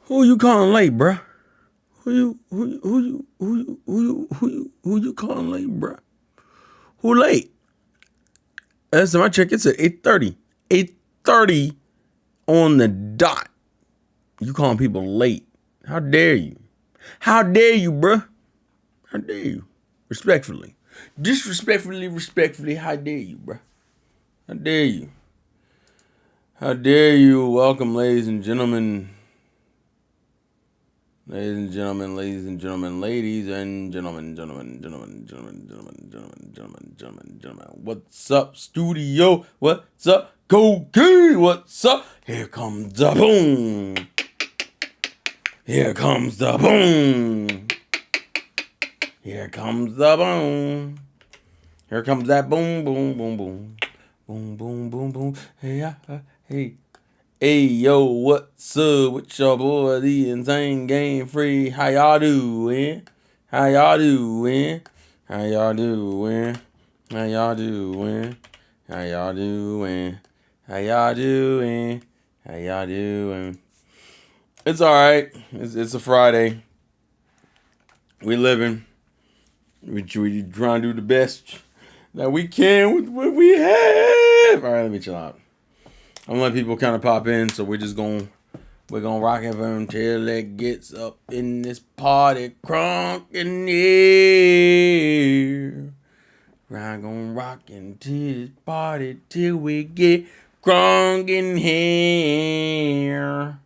Who you calling late, bruh? Who you calling late, bruh? Who late? Last time I checked, it's at 8:30. 8:30 on the dot. You calling people late? How dare you? How dare you, bruh? How dare you? Respectfully, respectfully. How dare you, bruh? How dare you? How dare you? Welcome, ladies and gentlemen. Ladies and gentlemen, ladies and gentlemen, ladies and gentlemen. What's up, studio? What's up, cocaine? What's up? Here comes the boom. Here comes the boom. Here comes the boom. Here comes that boom, boom, boom, boom. Boom, boom, boom, boom. Hey, hey. Hey, yo, what's up with your boy, the Insane Game Free? How y'all doing? How y'all doing? How y'all doing? How y'all doing? How y'all doing? How y'all doing? How y'all doing? It's alright. It's a Friday. We living. We trying to do the best that we can with what we have. Alright, let me chill out. I'm gonna let people kind of pop in, so we're gonna rock it until it gets up in this party crunk in here. We're gonna rock into this party till we get crunk in here.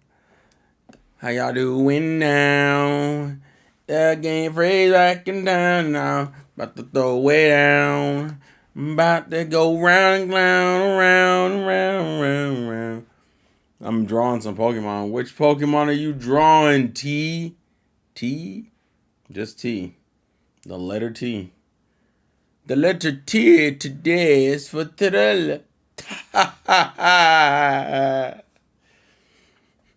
How y'all doing now? The game phrase rocking down now. About to throw it down. About to go round, round. I'm drawing some Pokemon. Which Pokemon are you drawing, T? T? Just T. The letter T. The letter T today is for Tyrell.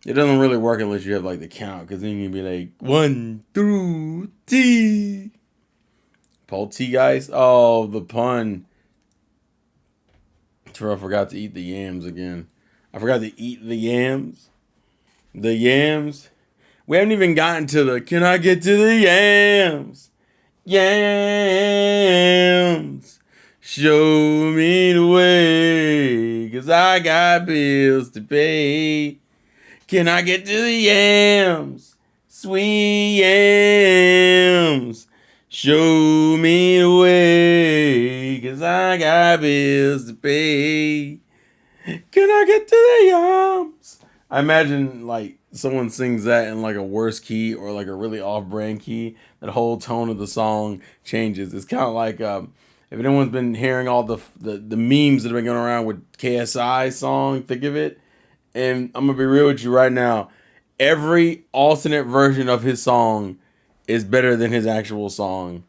It doesn't really work unless you have like the count, because then you can be like 1 through T. Poltegeist? Oh, the pun. I forgot to eat the yams again. I forgot to eat the yams. The yams. We haven't even gotten to the can I get to the yams? Yams. Show me the way, 'cause I got bills to pay. Can I get to the yams? Sweet yams. Show me the way, 'cause I got bills to pay. Can I get to the yams? I imagine like someone sings that in like a worse key or like a really off-brand key. That whole tone of the song changes. It's kind of like if anyone's been hearing all the memes that have been going around with KSI song, think of it. And I'm gonna be real with you right now. Every alternate version of his song is better than his actual song.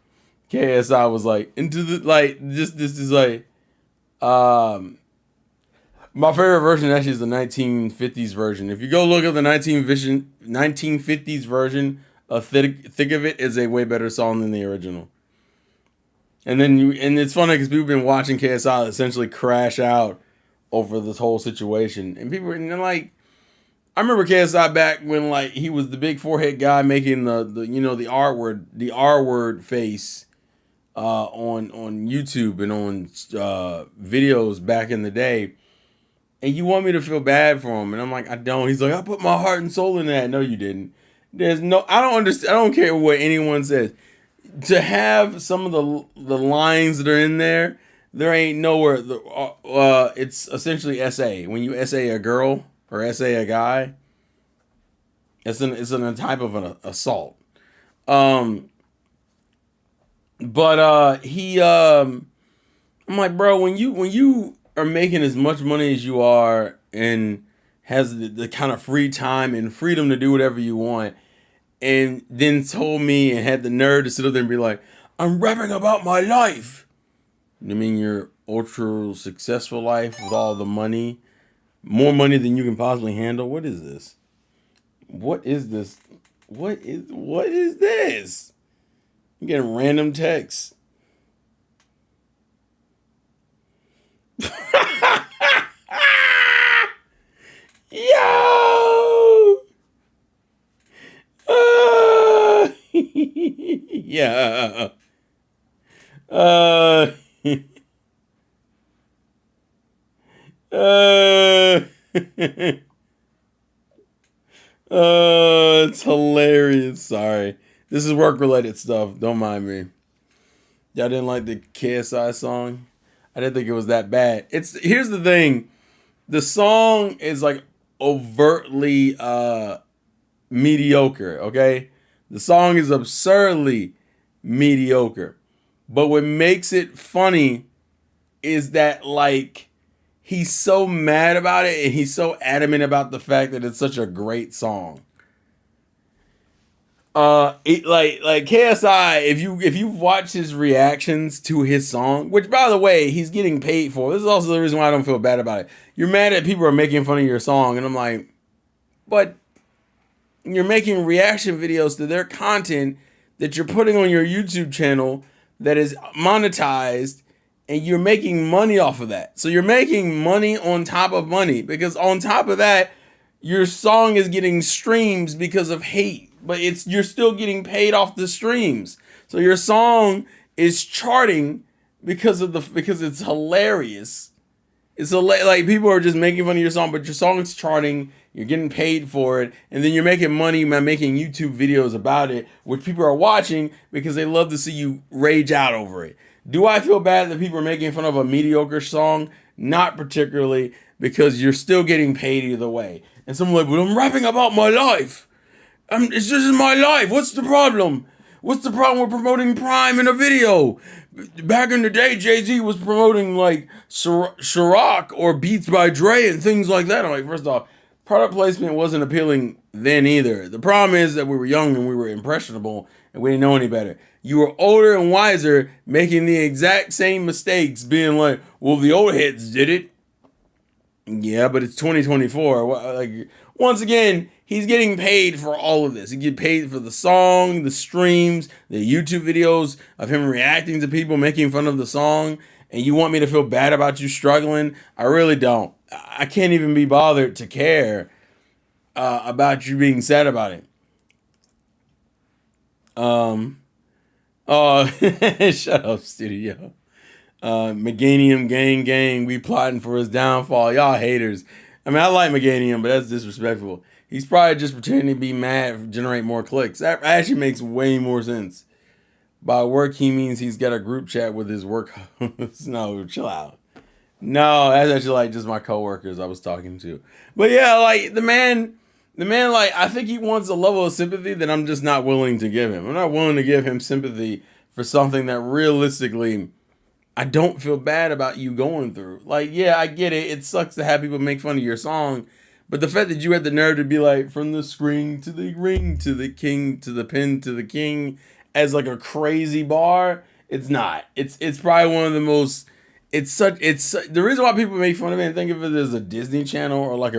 KSI was like into the like this is like my favorite version actually is the 1950s version. If you go look at the 1950s version of Think of It is a way better song than the original. And it's funny because people have been watching KSI essentially crash out over this whole situation. And people are like, I remember KSI back when like he was the big forehead guy making the R word face on YouTube and on videos back in the day. And you want me to feel bad for him, and I'm like, I don't. He's like, I put my heart and soul in that. No, you didn't. I don't understand. I don't care what anyone says. To have some of the lines that are in there, there ain't nowhere. It's essentially SA. When you SA a girl or SA a guy, it's a type of an assault. I'm like, bro, when you are making as much money as you are and has the kind of free time and freedom to do whatever you want, and then told me and had the nerve to sit up there and be like, I'm rapping about my life. You mean your ultra successful life with all the money, more money than you can possibly handle? What is this? What is this? What is this? I'm getting random texts. Yo! yeah. Uh, uh, it's hilarious. Sorry. This is work related stuff. Don't mind me. Y'all didn't like the KSI song? I didn't think it was that bad. Here's the thing. The song is like overtly mediocre, okay? The song is absurdly mediocre. But what makes it funny is that like he's so mad about it and he's so adamant about the fact that it's such a great song. Like KSI, if you've watched his reactions to his song, which by the way he's getting paid for. This is also the reason why I don't feel bad about it. You're mad that people are making fun of your song, and I'm like, but you're making reaction videos to their content that you're putting on your YouTube channel that is monetized, and you're making money off of that. So you're making money on top of money, because on top of that, your song is getting streams because of hate, but you're still getting paid off the streams. So your song is charting because it's hilarious. It's like people are just making fun of your song, but your song's charting. You're getting paid for it, and then you're making money by making YouTube videos about it, which people are watching because they love to see you rage out over it. Do I feel bad that people are making fun of a mediocre song? Not particularly, because you're still getting paid either way. And someone like, well, I'm rapping about my life. It's just my life. What's the problem? What's the problem with promoting Prime in a video? Back in the day, Jay-Z was promoting like Ciroc or Beats by Dre and things like that. I'm like, first off, product placement wasn't appealing then either. The problem is that we were young and we were impressionable and we didn't know any better. You were older and wiser, making the exact same mistakes, being like, well, the old heads did it. Yeah, but it's 2024. Like, once again, he's getting paid for all of this. He get paid for the song, the streams, the YouTube videos of him reacting to people making fun of the song. And you want me to feel bad about you struggling? I really don't. I can't even be bothered to care about you being sad about it. Shut up, studio. Meganium gang, we plotting for his downfall. Y'all haters. I mean, I like Meganium, but that's disrespectful. He's probably just pretending to be mad to generate more clicks. That actually makes way more sense. By work, he means he's got a group chat with his work hosts. No, chill out. No, that's actually like just my coworkers I was talking to. But yeah, like the man, like I think he wants a level of sympathy that I'm just not willing to give him. I'm not willing to give him sympathy for something that realistically I don't feel bad about you going through. Like, yeah, I get it. It sucks to have people make fun of your song. But the fact that you had the nerve to be like, from the screen to the ring to the king to the pin to the king as like a crazy bar, it's not. It's probably one of the most, it's the reason why people make fun of it and think of it as a Disney Channel or like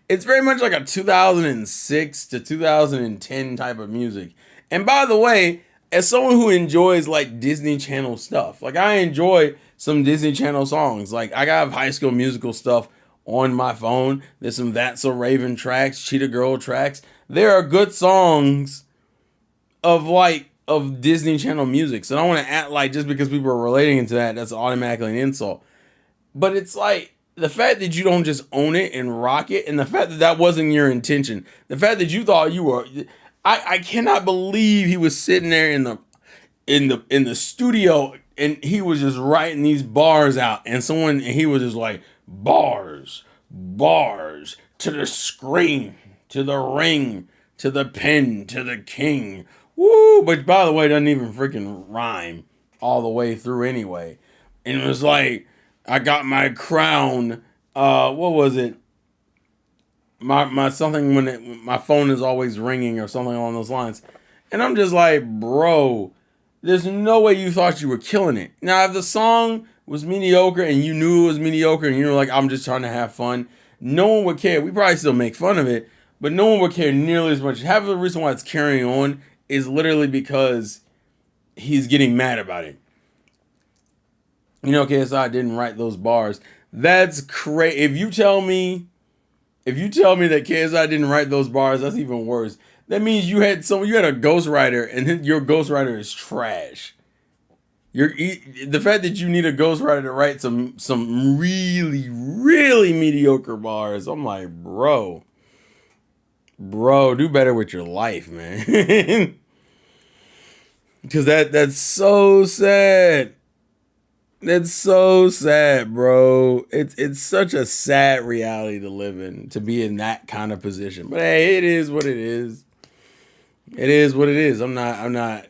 it's very much like a 2006 to 2010 type of music. And by the way, as someone who enjoys like Disney Channel stuff, like I enjoy some Disney Channel songs. Like I got High School Musical stuff on my phone. There's some That's So Raven tracks, Cheetah Girl tracks. There are good songs of Disney Channel music. So I don't want to act like just because people are relating to that, that's automatically an insult. But it's like the fact that you don't just own it and rock it, and the fact that that wasn't your intention, the fact that you thought you were. I cannot believe he was sitting there in the studio and he was just writing these bars out, and he was just like bars to the screen, to the ring, to the pen, to the king. Woo! But by the way, it doesn't even freaking rhyme all the way through anyway. And it was like, I got my crown. What was it? My something when my phone is always ringing or something along those lines. And I'm just like, bro, there's no way you thought you were killing it. Now, if the song was mediocre and you knew it was mediocre and you were like, I'm just trying to have fun, no one would care. We probably still make fun of it, but no one would care nearly as much. Half of the reason why it's carrying on is literally because he's getting mad about it. You know, KSI didn't write those bars. That's crazy. If you tell me that KSI didn't write those bars, that's even worse. That means you had a ghostwriter, and then your ghostwriter is trash. The fact that you need a ghostwriter to write some really really mediocre bars. I'm like, bro, do better with your life, man. Because that's so sad. That's so sad, bro. It's such a sad reality to live in, to be in that kind of position. But hey, it is what it is. It is what it is. I'm not.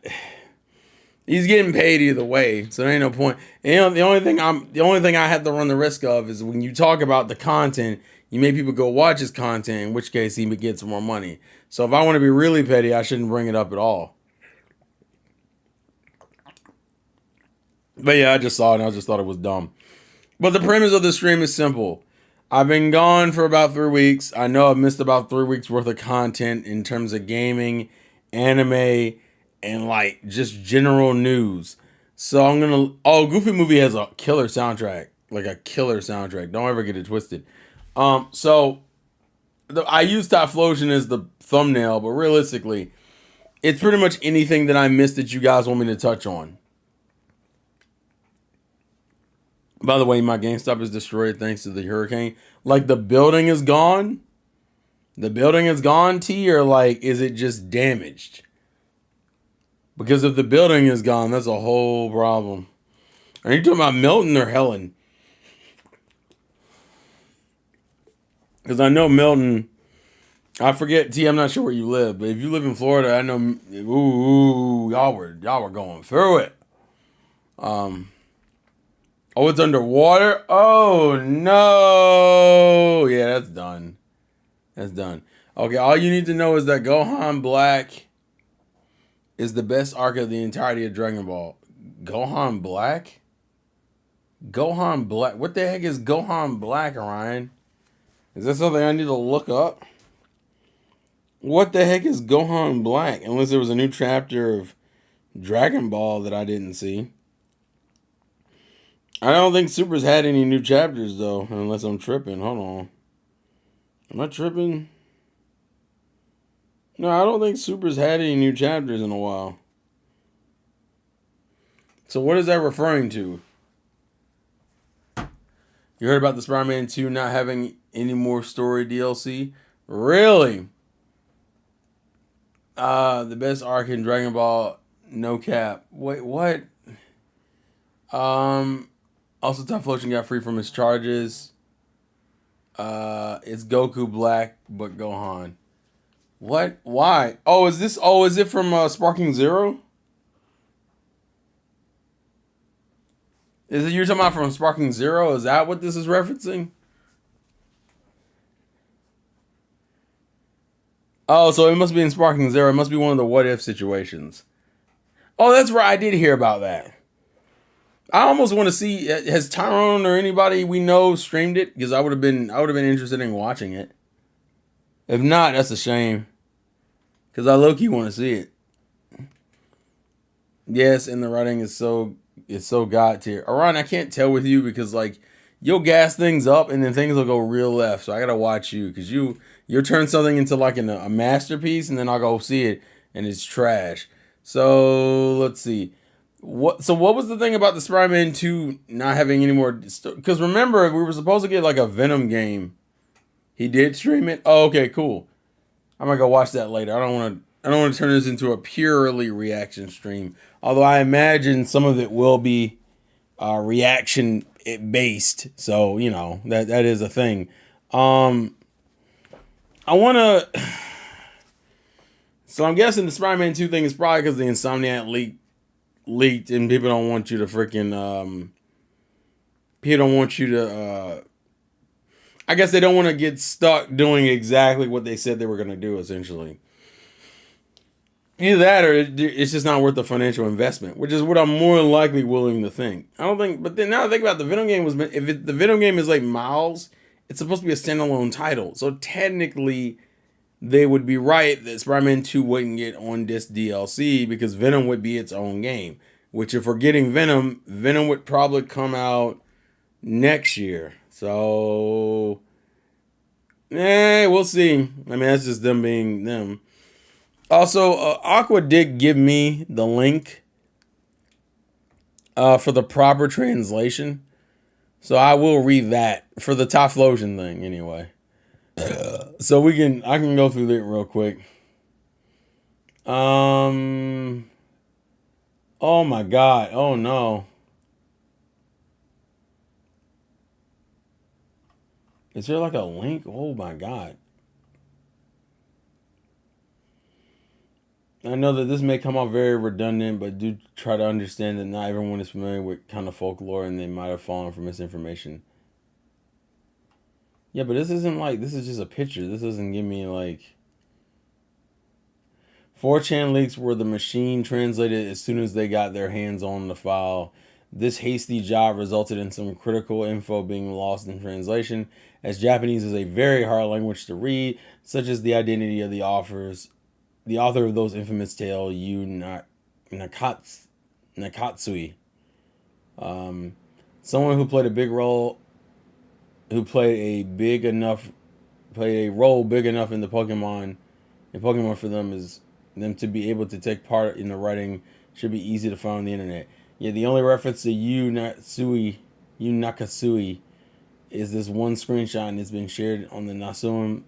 He's getting paid either way, so there ain't no point. And the only thing I have to run the risk of is when you talk about the content, you make people go watch his content, in which case he gets more money. So if I want to be really petty, I shouldn't bring it up at all. But yeah, I just saw it and I just thought it was dumb. But the premise of the stream is simple. I've been gone for about 3 weeks. I know I've missed about 3 weeks worth of content in terms of gaming, anime, and like just general news. So I'm gonna. Oh, Goofy Movie has a killer soundtrack, like a killer soundtrack. Don't ever get it twisted. So I use Typhlosion as the thumbnail, but realistically, it's pretty much anything that I missed that you guys want me to touch on. By the way, my GameStop is destroyed thanks to the hurricane. Like, the building is gone? The building is gone, T? Or, like, is it just damaged? Because if the building is gone, that's a whole problem. Are you talking about Milton or Helen? Because I know Milton... I forget, T, I'm not sure where you live. But if you live in Florida, I know... Ooh, y'all were going through it. Oh, it's underwater? Oh, no. Yeah, that's done. That's done. Okay, all you need to know is that Gohan Black is the best arc of the entirety of Dragon Ball. Gohan Black? Gohan Black? What the heck is Gohan Black, Orion? Is that something I need to look up? What the heck is Gohan Black? Unless there was a new chapter of Dragon Ball that I didn't see. I don't think Super's had any new chapters, though, unless I'm tripping. Hold on. Am I tripping? No, I don't think Super's had any new chapters in a while. So what is that referring to? You heard about the Spider-Man 2 not having any more story DLC? Really? The best arc in Dragon Ball, no cap. Wait, what? Also, Typhlosion got free from his charges. It's Goku Black, but Gohan. What? Why? Oh, is it from Sparking Zero? You're talking about from Sparking Zero? Is that what this is referencing? Oh, so it must be in Sparking Zero. It must be one of the what if situations. Oh, that's right. I did hear about that. I almost want to see, has Tyrone or anybody we know streamed it? Because I would have been interested in watching it. If not, that's a shame. Because I low-key want to see it. Yes, and the writing is so god tier. Orion, I can't tell with you because like you'll gas things up and then things will go real left. So I gotta watch you because you'll turn something into like a masterpiece and then I'll go see it and it's trash. So let's see. What was the thing about the Spider-Man 2 not having any more? Because remember, we were supposed to get like a Venom game. He did stream it. Oh, okay, cool. I'm gonna go watch that later. I don't want to turn this into a purely reaction stream. Although I imagine some of it will be reaction based. So you know that is a thing. I wanna. So I'm guessing the Spider-Man 2 thing is probably because the Insomniac leaked and people don't want you to freaking people don't want you to I guess they don't want to get stuck doing exactly what they said they were going to do, essentially. Either that or it's just not worth the financial investment, which is what I'm more than likely willing to think. I don't think, but then now I think about the Venom game the Venom game is like Miles, it's supposed to be a standalone title. So technically they would be right that Spider-Man 2 wouldn't get on this DLC because Venom would be its own game. Which, if we're getting Venom would probably come out next year. So, we'll see. I mean, that's just them being them. Also, Aqua did give me the link for the proper translation, so I will read that for the Typhlosion thing anyway. So I can go through it real quick. Oh my god. Oh no. Is there like a link? Oh my god. I know that this may come off very redundant, but do try to understand that not everyone is familiar with kind of folklore and they might have fallen for misinformation. Yeah, but this isn't like, this is just a picture. This doesn't give me like 4chan leaks were the machine translated as soon as they got their hands on the file. This hasty job resulted in some critical info being lost in translation, as Japanese is a very hard language to read, such as the identity of the author of those infamous tale, Nakatsui. Someone who played a big role, who played a role big enough in Pokemon for them to be able to take part in the writing should be easy to find on the internet. Yeah, the only reference to Yu Nakasui is this one screenshot, and it's been shared on the Natsuim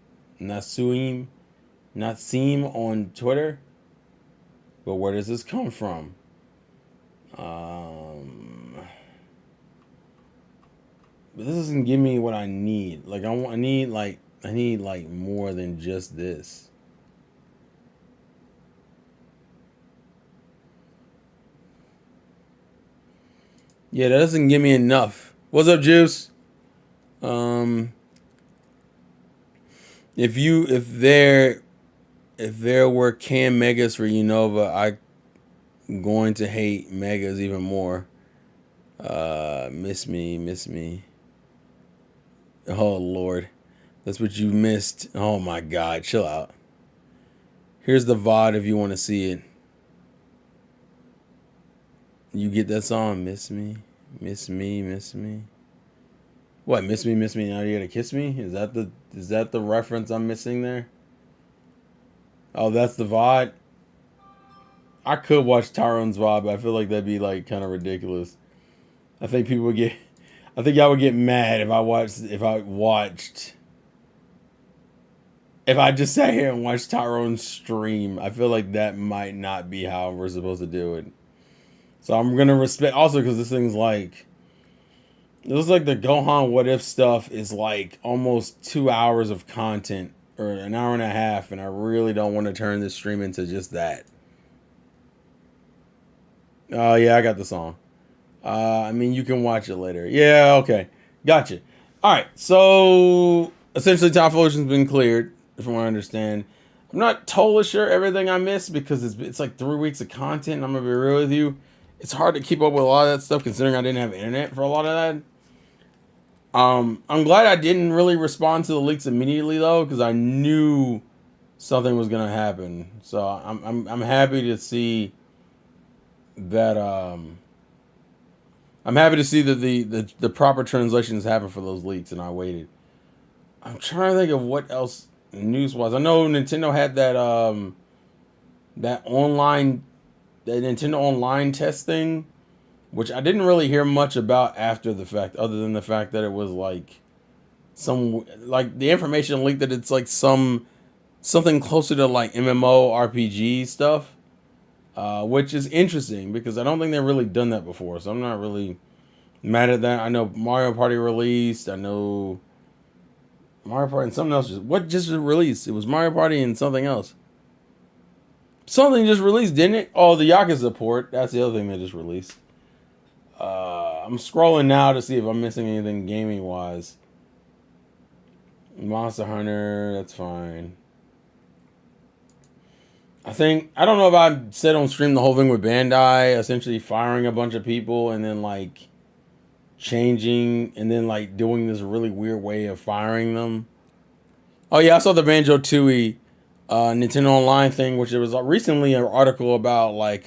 on Twitter. But where does this come from? But this doesn't give me what I need. Like I need like more than just this. Yeah, that doesn't give me enough. What's up, Juice? Um, if there were cam megas for Unova, I'm going to hate megas even more. Miss me. Oh Lord, that's what you missed. Oh my God, chill out. Here's the VOD if you want to see it. You get that song, miss me. What, miss me, now you gotta kiss me? Is that the reference I'm missing there? Oh, that's the VOD? I could watch Tyrone's VOD, but I feel like that'd be like kind of ridiculous. I think people would get I think y'all would get mad if I just sat here and watched Tyrone's stream. I feel like that might not be how we're supposed to do it. So I'm gonna respect also because this thing's like it looks like the Gohan What If stuff is like almost 2 hours of content or an hour and a half, and I really don't want to turn this stream into just that. Oh yeah, I got the song. I mean, you can watch it later. Yeah, okay, gotcha. All right, so essentially, Typhlosion's been cleared, from what I understand. I'm not totally sure everything I missed because it's like 3 weeks of content. I'm gonna be real with you. It's hard to keep up with a lot of that stuff considering I didn't have internet for a lot of that. I'm glad I didn't really respond to the leaks immediately though, because I knew something was gonna happen. So I'm happy to see that I'm happy to see that the proper translations happened for those leaks, and I waited. I'm trying to think of what else news was. I know Nintendo had that Nintendo Online test thing, which I didn't really hear much about after the fact, other than the fact that it was like the information leaked that it's like something closer to like MMO RPG stuff, which is interesting because I don't think they've really done that before. So I'm not really mad at that. I know Mario Party released. I know Mario Party and something else just released. It was Mario Party and something else. Something just released, didn't it? Oh, the Yakuza port. That's the other thing they just released. I'm scrolling now to see if I'm missing anything gaming wise. Monster Hunter, that's fine. I don't know if I said on stream the whole thing with Bandai essentially firing a bunch of people and then like changing and then like doing this really weird way of firing them. Oh yeah, I saw the Banjo Tooie Nintendo Online thing, which there was recently an article about like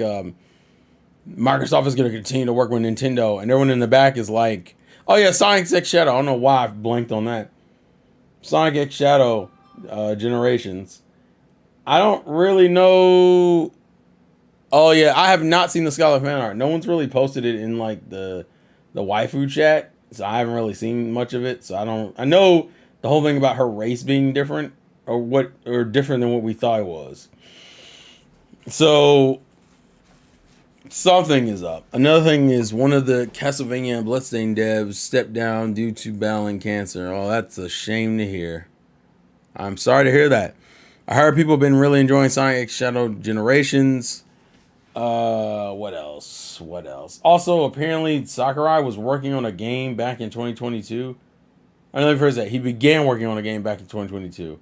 Microsoft is going to continue to work with Nintendo, and everyone in the back is like, "Oh yeah, Sonic X Shadow." I don't know why I blanked on that. Sonic X Shadow Generations. I don't really know. Oh yeah, I have not seen the Scholar fan art. No one's really posted it in like the waifu chat, so I haven't really seen much of it. So I don't. I know the whole thing about her race being different, or different than what we thought it was. So something is up. Another thing is one of the Castlevania and Bloodstained devs stepped down due to battling cancer. Oh, that's a shame to hear. I'm sorry to hear that. I heard people have been really enjoying Sonic X Shadow Generations. What else? What else? Also, apparently Sakurai was working on a game back in 2022. I never heard that. He began working on a game back in 2022.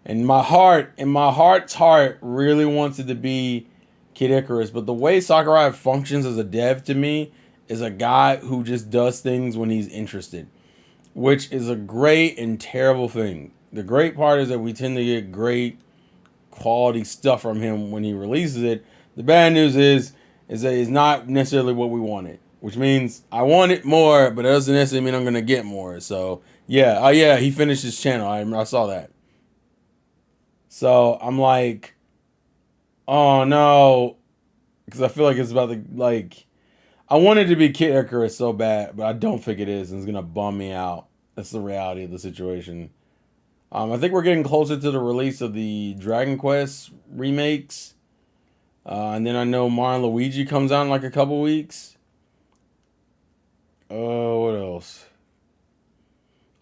And my heart's heart really wants it to be Kid Icarus, but the way Sakurai functions as a dev to me is a guy who just does things when he's interested, which is a great and terrible thing. The great part is that we tend to get great quality stuff from him when he releases it. The bad news is that it's not necessarily what we wanted, which means I want it more, but it doesn't necessarily mean I'm gonna get more. So yeah, yeah, he finished his channel. I saw that. So I'm like, oh no, because I feel like it's about to like. I wanted to be Kid Icarus so bad, but I don't think it is, and it's gonna bum me out. That's the reality of the situation. I think we're getting closer to the release of the Dragon Quest remakes, and then I know Mario and Luigi comes out in like a couple weeks. What else?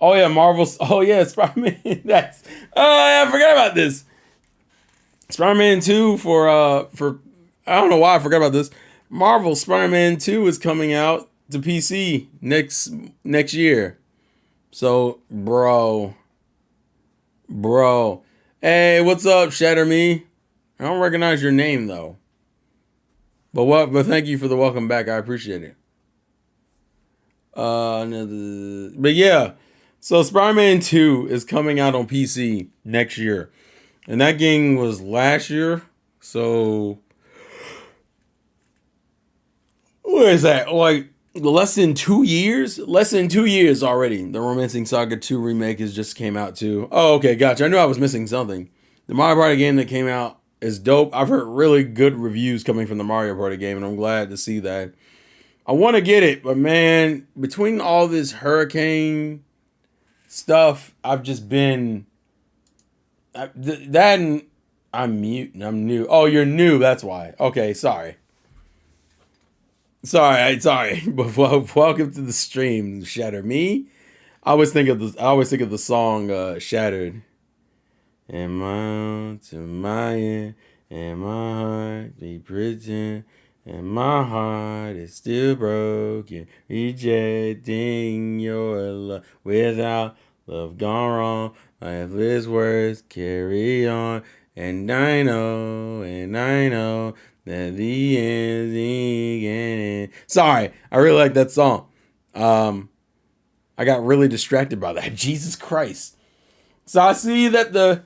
Oh yeah, Marvel's. Oh yeah, Spider-Man. That's. Oh yeah, I forgot about this. Spider-Man 2 for I don't know why I forgot about this. Marvel Spider-Man 2 is coming out to PC next year. So, bro. Hey, what's up, Shatter Me? I don't recognize your name though. But thank you for the welcome back. I appreciate it. But yeah. So Spider-Man 2 is coming out on PC next year. And that game was last year. So what is that? Like less than 2 years? Less than 2 years already. The Romancing Saga 2 remake has just came out too. Oh, okay, gotcha. I knew I was missing something. The Mario Party game that came out is dope. I've heard really good reviews coming from the Mario Party game, and I'm glad to see that. I want to get it, but man, between all this hurricane stuff, I've just been that and I'm mute and I'm new. Oh, you're new. That's why. Okay, sorry. Sorry. But welcome to the stream, Shatter Me. I always think of the song "Shattered." Am I to my end? And my heart be pretend? And my heart is still broken, rejecting your love. Without love gone wrong, lifeless words carry on. And I know that the end's the beginning. Sorry, I really like that song. I got really distracted by that. Jesus Christ. So I see that the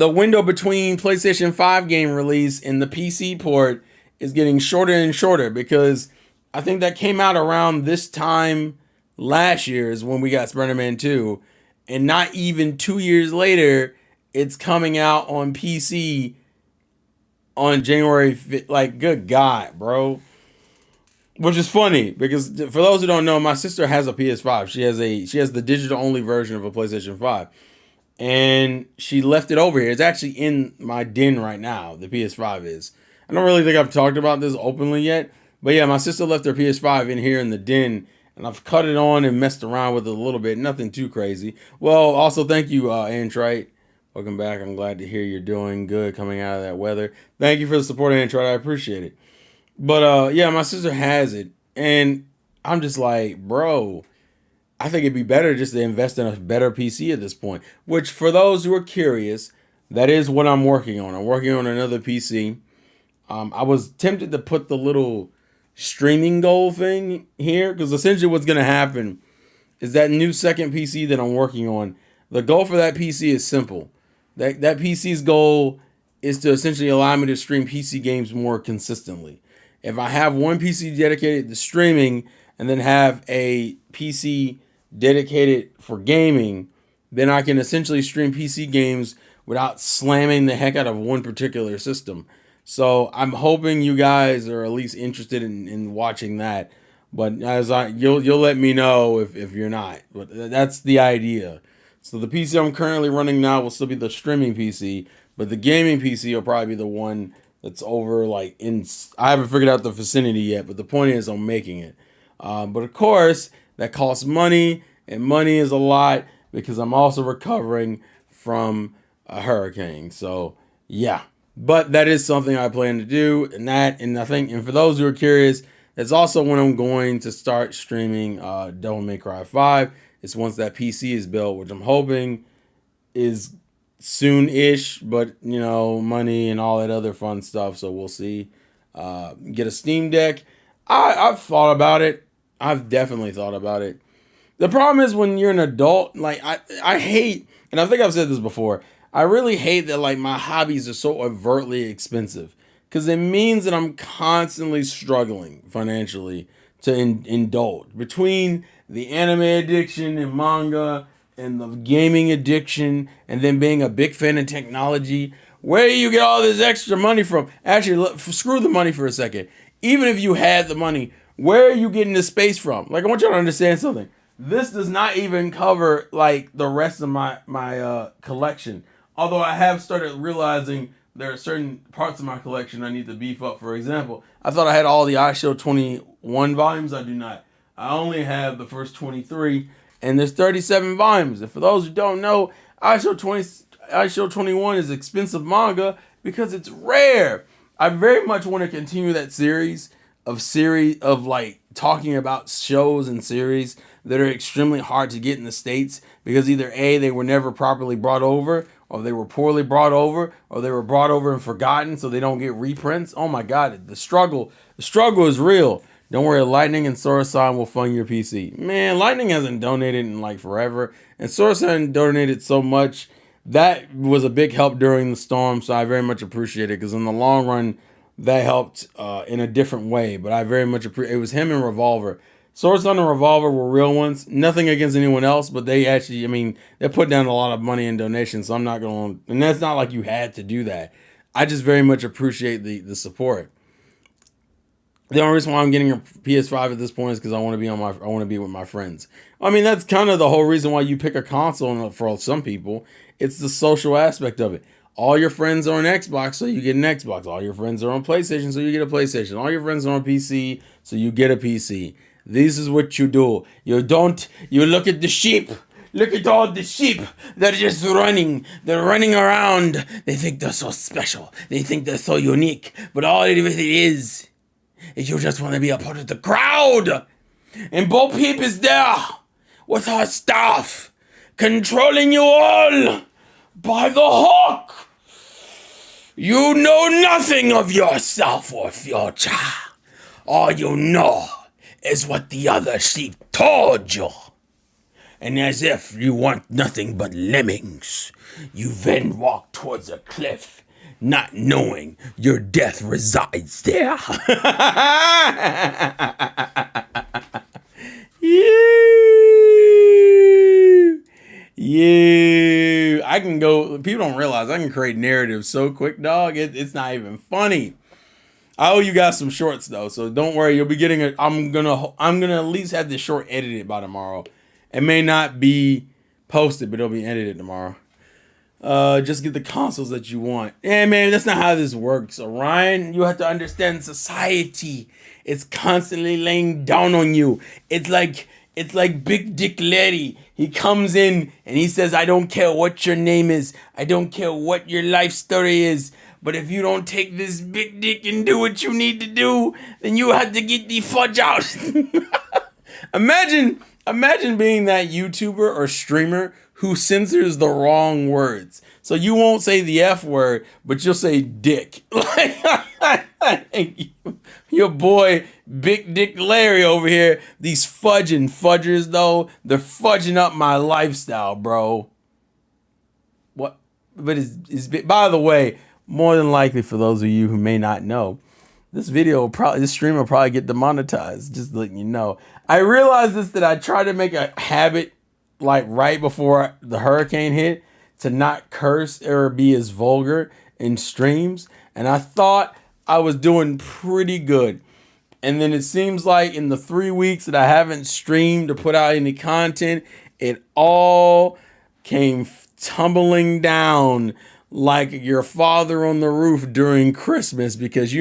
window between PlayStation 5 game release and the PC port is getting shorter and shorter because I think that came out around this time last year is when we got Spider-Man 2. And not even 2 years later, it's coming out on PC on January 5th. Like, good God, bro. Which is funny because for those who don't know, my sister has a PS5. She has the digital only version of a PlayStation 5. And she left it over here. It's actually in my den right now. The PS5 is. I don't really think I've talked about this openly yet. But yeah, my sister left her PS5 in here in the den. And I've cut it on and messed around with it a little bit. Nothing too crazy. Well, also thank you, Antrite. Welcome back. I'm glad to hear you're doing good coming out of that weather. Thank you for the support, Antrite. I appreciate it. But yeah, my sister has it. And I'm just like, bro, I think it'd be better just to invest in a better PC at this point. Which, for those who are curious, that is what I'm working on. I'm working on another PC. I was tempted to put the little streaming goal thing here because essentially what's going to happen is that new second PC that I'm working on. The goal for that PC is simple. That PC's goal is to essentially allow me to stream PC games more consistently. If I have one PC dedicated to streaming and then have a PC dedicated for gaming, then I can essentially stream PC games without slamming the heck out of one particular system. So I'm hoping you guys are at least interested in watching that. But you'll let me know if you're not. But that's the idea. So the PC I'm currently running now will still be the streaming PC, but the gaming PC will probably be the one that's over like in. I haven't figured out the vicinity yet, but the point is I'm making it. But of course that costs money, and money is a lot because I'm also recovering from a hurricane. So yeah, but that is something I plan to do, and I think, and for those who are curious, that's also when I'm going to start streaming Devil May Cry 5. It's once that PC is built, which I'm hoping is soon-ish, but you know, money and all that other fun stuff. So we'll see. Get a Steam Deck. I've thought about it. I've definitely thought about it. The problem is when you're an adult, like I hate, and I think I've said this before, I really hate that like my hobbies are so overtly expensive, because it means that I'm constantly struggling financially to indulge between the anime addiction and manga and the gaming addiction, and then being a big fan of technology. Where do you get all this extra money from? Actually, look, screw the money for a second. Even if you had the money, where are you getting the space from? Like, I want you to understand something. This does not even cover like the rest of my collection. Although I have started realizing there are certain parts of my collection I need to beef up. For example, I thought I had all the iShow 21 volumes. I do not. I only have the first 23, and there's 37 volumes. And for those who don't know, iShow 21 is expensive manga because it's rare. I very much want to continue that series of like talking about shows and series that are extremely hard to get in the States because either A, they were never properly brought over, or they were poorly brought over, or they were brought over and forgotten so they don't get reprints. Oh my God, the struggle is real. Don't worry, Lightning and Sora-san will fund your PC. Man, Lightning hasn't donated in like forever, and Sora-san donated so much. That was a big help during the storm, so I very much appreciate it, because in the long run, that helped in a different way. But I very much appreciate it. Was him and Revolver. Swords-Son and Revolver were real ones. Nothing against anyone else, but they actually, I mean, they put down a lot of money in donations, so I'm not going to, and that's not like you had to do that. I just very much appreciate the support. The only reason why I'm getting a PS5 at this point is because I want to be with my friends. I mean, that's kind of the whole reason why you pick a console for some people. It's the social aspect of it. All your friends are on Xbox, so you get an Xbox. All your friends are on PlayStation, so you get a PlayStation. All your friends are on PC, so you get a PC. This is what you do. You look at the sheep. Look at all the sheep. They're just running. They're running around. They think they're so special. They think they're so unique. But all it is you just want to be a part of the crowd. And Bo Peep is there with her staff, controlling you all by the hook. You know nothing of yourself or future. All you know is what the other sheep told you. And as if you want nothing but lemmings, you then walk towards a cliff, not knowing your death resides there. Yeah, I can go. People don't realize I can create narratives so quick, dog. It's not even funny. I owe you guys some shorts though, so don't worry. You'll be getting it. I'm gonna at least have this short edited by tomorrow. It may not be posted, but it'll be edited tomorrow. Just get the consoles that you want. Yeah, man, that's not how this works, Orion. You have to understand society. It's constantly laying down on you. It's like Big Dick Larry. He comes in and he says, I don't care what your name is. I don't care what your life story is. But if you don't take this big dick and do what you need to do, then you have to get the fudge out. Imagine being that YouTuber or streamer who censors the wrong words. So you won't say the F word, but you'll say dick. Your boy, Big Dick Larry over here, these fudgers though, they're fudging up my lifestyle, bro. What? But by the way, more than likely, for those of you who may not know, this stream will probably get demonetized. Just letting you know. I realized that I tried to make a habit like right before the hurricane hit to not curse or be as vulgar in streams, and I thought I was doing pretty good. And then it seems like in the 3 weeks that I haven't streamed or put out any content, it all came tumbling down like your father on the roof during Christmas, because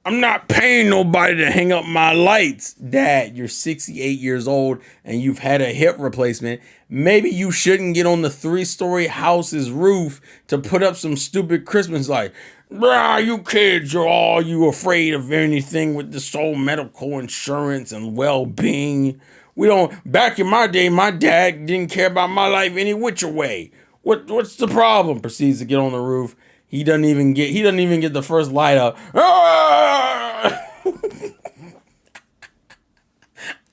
I'm not paying nobody to hang up my lights. Dad, you're 68 years old and you've had a hip replacement. Maybe you shouldn't get on the 3-story house's roof to put up some stupid Christmas light. Bruh, you kids are all you afraid of anything with this whole medical insurance and well-being. Back in my day, my dad didn't care about my life any which way. What's the problem? Proceeds to get on the roof. He doesn't even get the first light up. Ah!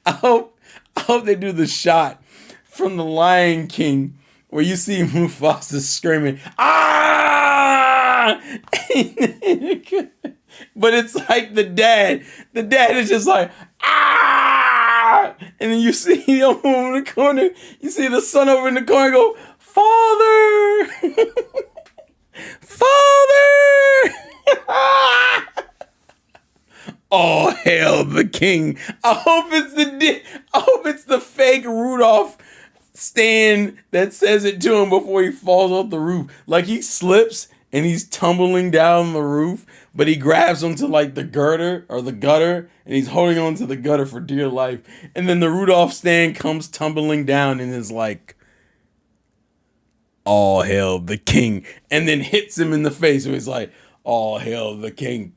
I hope they do the shot from The Lion King where you see Mufasa screaming, ah! But it's like the dad is just like, ah! And then you see over in the corner, you see the son over in the corner go, Father! Father! All hail the king. I hope it's the fake Rudolph stand that says it to him before he falls off the roof. Like he slips and he's tumbling down the roof, but he grabs onto like the girder or the gutter and he's holding on to the gutter for dear life. And then the Rudolph stand comes tumbling down and is like, all hail the king, and then hits him in the face. So he's like, all hail the king.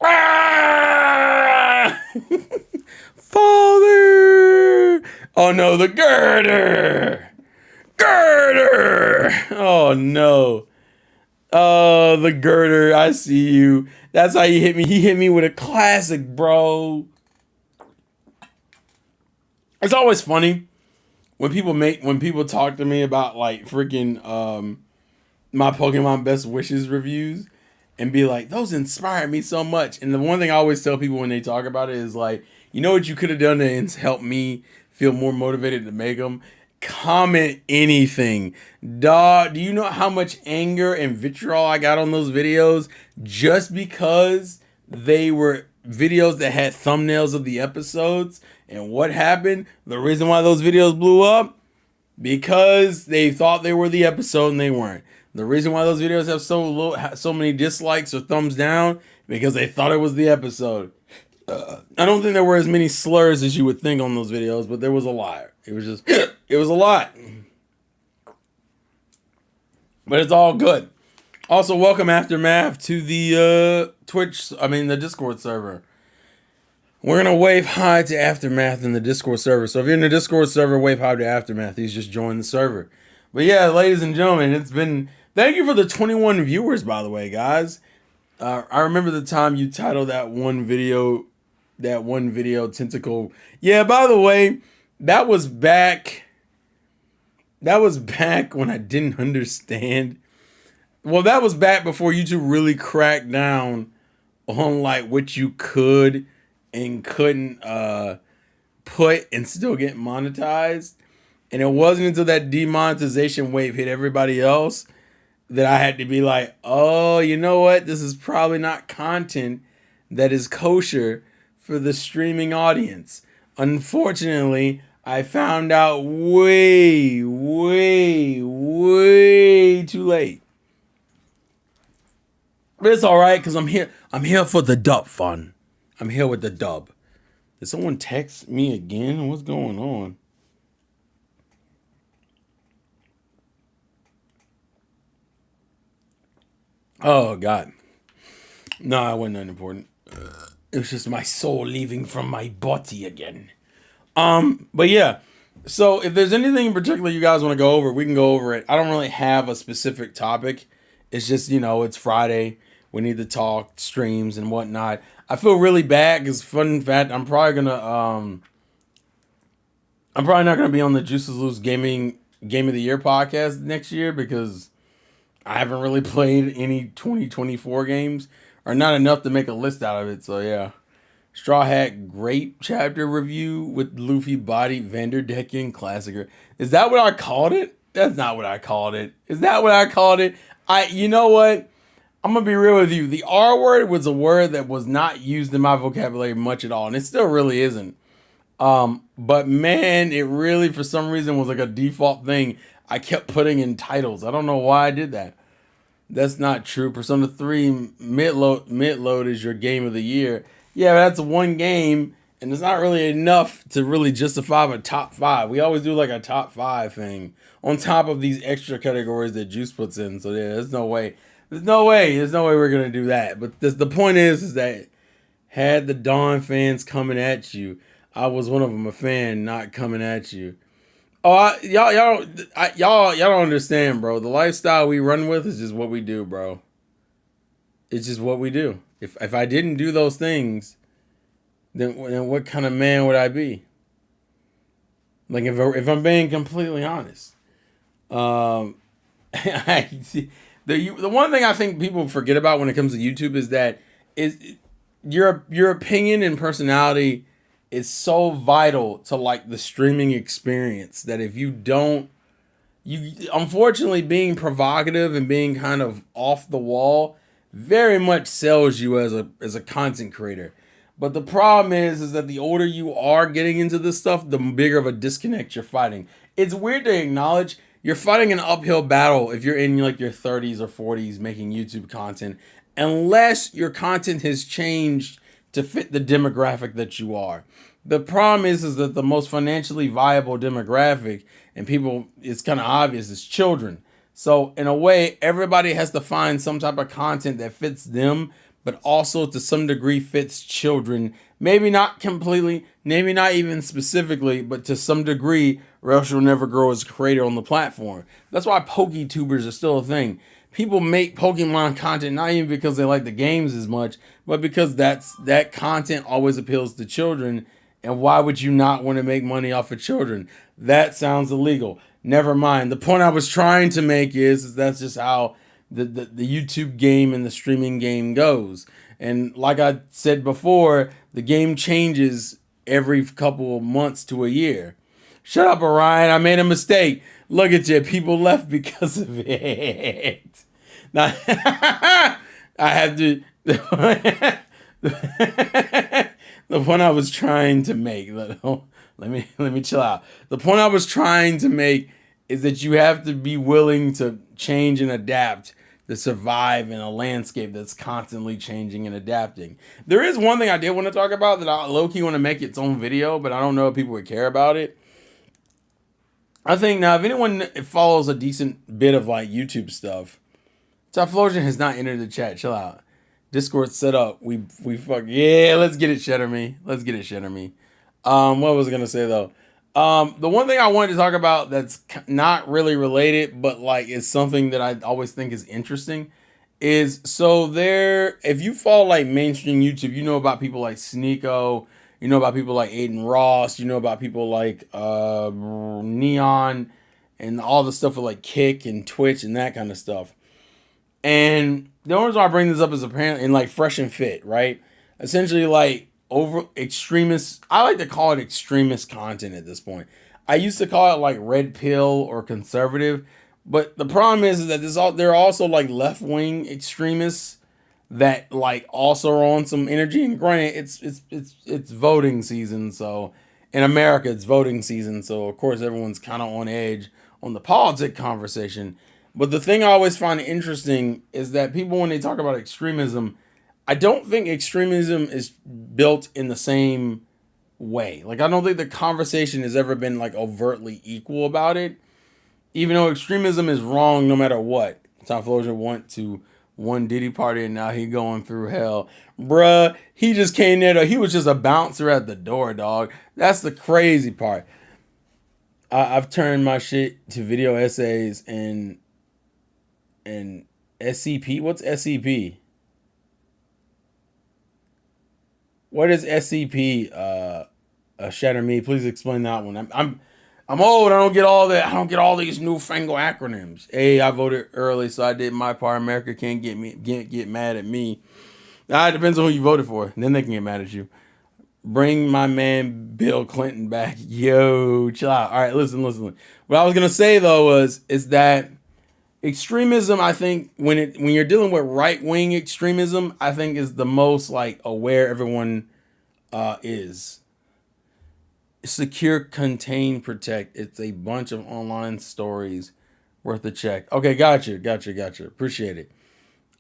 Ah! Father! Oh no, the girder! Girder! Oh no. Oh, the girder, I see you. That's how he hit me. He hit me with a classic, bro. It's always funny when people talk to me about like freaking my Pokemon Best Wishes reviews and be like, those inspired me so much. And the one thing I always tell people when they talk about it is like, you know what you could have done to help me feel more motivated to make them? Comment anything. Dog, do you know how much anger and vitriol I got on those videos just because they were videos that had thumbnails of the episodes? And what happened? The reason why those videos blew up? Because they thought they were the episode and they weren't. The reason why those videos have so many dislikes or thumbs down, because they thought it was the episode. I don't think there were as many slurs as you would think on those videos, but there was a lot. It was just, it was a lot. But it's all good. Also, welcome Aftermath to the the Discord server. We're going to wave hi to Aftermath in the Discord server. So if you're in the Discord server, wave hi to Aftermath. He's just joined the server. But yeah, ladies and gentlemen, thank you for the 21 viewers, by the way, guys. I remember the time you titled that one video Tentacle. Yeah, by the way, that was back when I didn't understand. Well, that was back before YouTube really cracked down on like what you could and couldn't put and still get monetized. And it wasn't until that demonetization wave hit everybody else that I had to be like, oh, you know what? This is probably not content that is kosher for the streaming audience. Unfortunately, I found out way, way, way too late. But it's all right because I'm here. I'm here for the dub fun. I'm here with the dub. Did someone text me again? What's going on? Oh, God. No, it wasn't that important. It was just my soul leaving from my body again. But yeah. So if there's anything in particular you guys want to go over, we can go over it. I don't really have a specific topic. It's just, it's Friday. We need to talk streams and whatnot. I feel really bad because, fun fact, I'm probably not gonna be on the Juices Loose Gaming Game of the Year podcast next year because I haven't really played any 2024 games, or not enough to make a list out of it. So yeah, Straw Hat Grape chapter review with Luffy body Vanderdecken classicer. Is that what I called it? That's not what I called it. Is that what I called it? You know what? I'm gonna be real with you. The R word was a word that was not used in my vocabulary much at all, and it still really isn't. But man, it really for some reason was like a default thing I kept putting in titles. I don't know why I did that. That's not true. Persona 3 mid-load is your game of the year. Yeah, that's one game, and it's not really enough to really justify a top 5. We always do like a top 5 thing on top of these extra categories that Juice puts in. So yeah, there's no way. There's no way we're gonna do that. But the point is that had the Dawn fans coming at you, I was one of them, a fan not coming at you. Oh, y'all don't understand, bro. The lifestyle we run with is just what we do, bro. It's just what we do. If I didn't do those things, then what kind of man would I be? Like if I'm being completely honest, the one thing I think people forget about when it comes to YouTube is that your opinion and personality is so vital to like the streaming experience that if you don't, you unfortunately being provocative and being kind of off the wall very much sells you as a content creator. But the problem is that the older you are getting into this stuff, the bigger of a disconnect you're fighting. It's weird to acknowledge you're fighting an uphill battle if you're in like your 30s or 40s making YouTube content, unless your content has changed to fit the demographic that you are. The problem is that the most financially viable demographic, and people, it's kind of obvious, is children. So in a way, everybody has to find some type of content that fits them, but also to some degree fits children. Maybe not completely, maybe not even specifically, but to some degree, or else you'll never grow as a creator on the platform. That's why PokeTubers are still a thing. People make Pokemon content not even because they like the games as much, but because that content always appeals to children. And why would you not want to make money off of children? That sounds illegal. Never mind. The point I was trying to make is that's just how the YouTube game and the streaming game goes. And like I said before, the game changes every couple of months to a year. Shut up, Orion. I made a mistake. Look at you. People left because of it. Now, I have to... The point I was trying to make, let me chill out. The point I was trying to make is that you have to be willing to change and adapt to survive in a landscape that's constantly changing and adapting. There is one thing I did want to talk about that I low-key want to make its own video, but I don't know if people would care about it. I think now, if anyone follows a decent bit of like YouTube stuff, Typhlosion has not entered the chat. Chill out. Discord set up. We fuck yeah. Let's get it, Shatter Me. Let's get it, Shatter Me. What was I gonna say though? The one thing I wanted to talk about that's not really related, but like is something that I always think is interesting, is so there. If you follow like mainstream YouTube, you know about people like Sneeko. You know about people like Aiden Ross. You know about people like Neon, and all the stuff with like Kick and Twitch and that kind of stuff. And the only reason I bring this up is apparently in like Fresh and Fit, right? Essentially like over extremist, I like to call it extremist content at this point. I used to call it like red pill or conservative, but the problem is that there are also like left-wing extremists that like also are on some energy. And granted, it's voting season, so in America it's voting season, so of course everyone's kind of on edge on the politic conversation. But the thing I always find interesting is that people, when they talk about extremism, I don't think extremism is built in the same way. Like, I don't think the conversation has ever been like overtly equal about it. Even though extremism is wrong no matter what. Typhlosion went to one Diddy party and now he going through hell. Bruh, he just came there. He was just a bouncer at the door, dog. That's the crazy part. I've turned my shit to video essays and SCP. What's SCP? What is SCP? Shatter Me. Please explain that one. I'm old. I don't get all that. I don't get all these newfangled acronyms. Hey, I voted early, so I did my part. America can't get mad at me. It depends on who you voted for. Then they can get mad at you. Bring my man Bill Clinton back. Yo, chill out. All right, listen. What I was gonna say though is that extremism, I think when you're dealing with right wing extremism, I think is the most like aware everyone is. Secure, contain, protect. It's a bunch of online stories worth a check. Okay, gotcha. Appreciate it.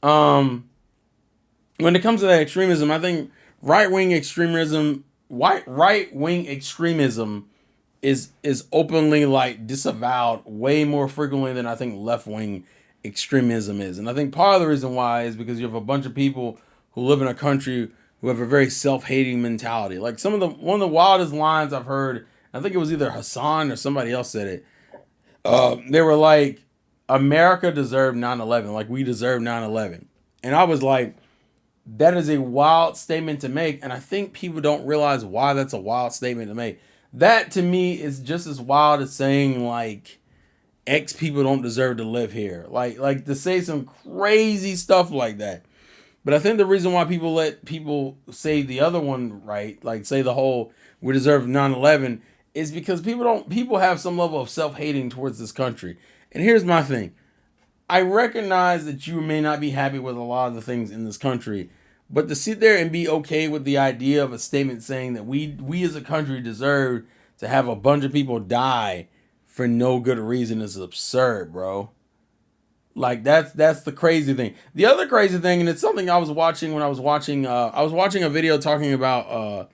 When it comes to that extremism, I think right wing extremism, right wing extremism is openly like disavowed way more frequently than I think left wing extremism is. And I think part of the reason why is because you have a bunch of people who live in a country who have a very self-hating mentality. Like one of the wildest lines I've heard, I think it was either Hassan or somebody else said it. They were like, America deserved 9/11, like we deserve 9/11. And I was like, that is a wild statement to make, and I think people don't realize why that's a wild statement to make. That to me is just as wild as saying like X people don't deserve to live here. Like to say some crazy stuff like that. But I think the reason why people let people say the other one, right, like say the whole we deserve 9/11, is because people have some level of self-hating towards this country. And here's my thing. I recognize that you may not be happy with a lot of the things in this country, but to sit there and be okay with the idea of a statement saying that we as a country deserve to have a bunch of people die for no good reason is absurd, bro. Like that's the crazy thing. The other crazy thing, and it's something I was watching when I was watching a video talking about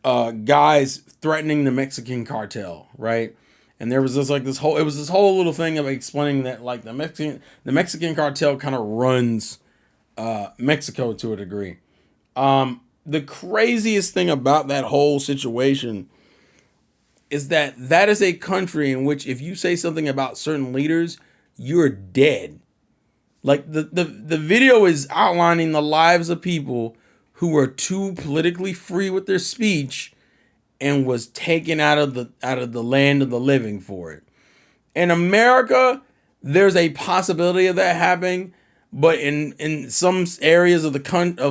guys threatening the Mexican cartel, right? And there was this whole little thing of explaining that like the Mexican cartel kind of runs Mexico to a degree. The craziest thing about that whole situation is that is a country in which if you say something about certain leaders, you're dead. Like the video is outlining the lives of people who were too politically free with their speech and was taken out of the land of the living for it. In America, there's a possibility of that happening, but in some areas of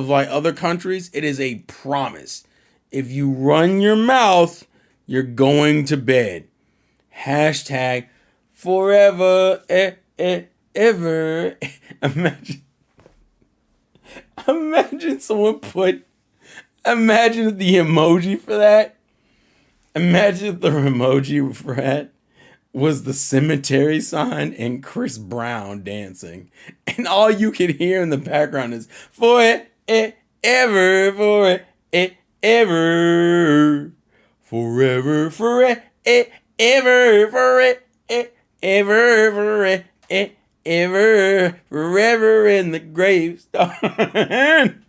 like other countries, it is a promise. If you run your mouth, you're going to bed. Hashtag forever ever. Imagine someone imagine the emoji for that. Imagine if the emoji for that was the cemetery sign and Chris Brown dancing. And all you can hear in the background is forever, forever, forever in the gravestone.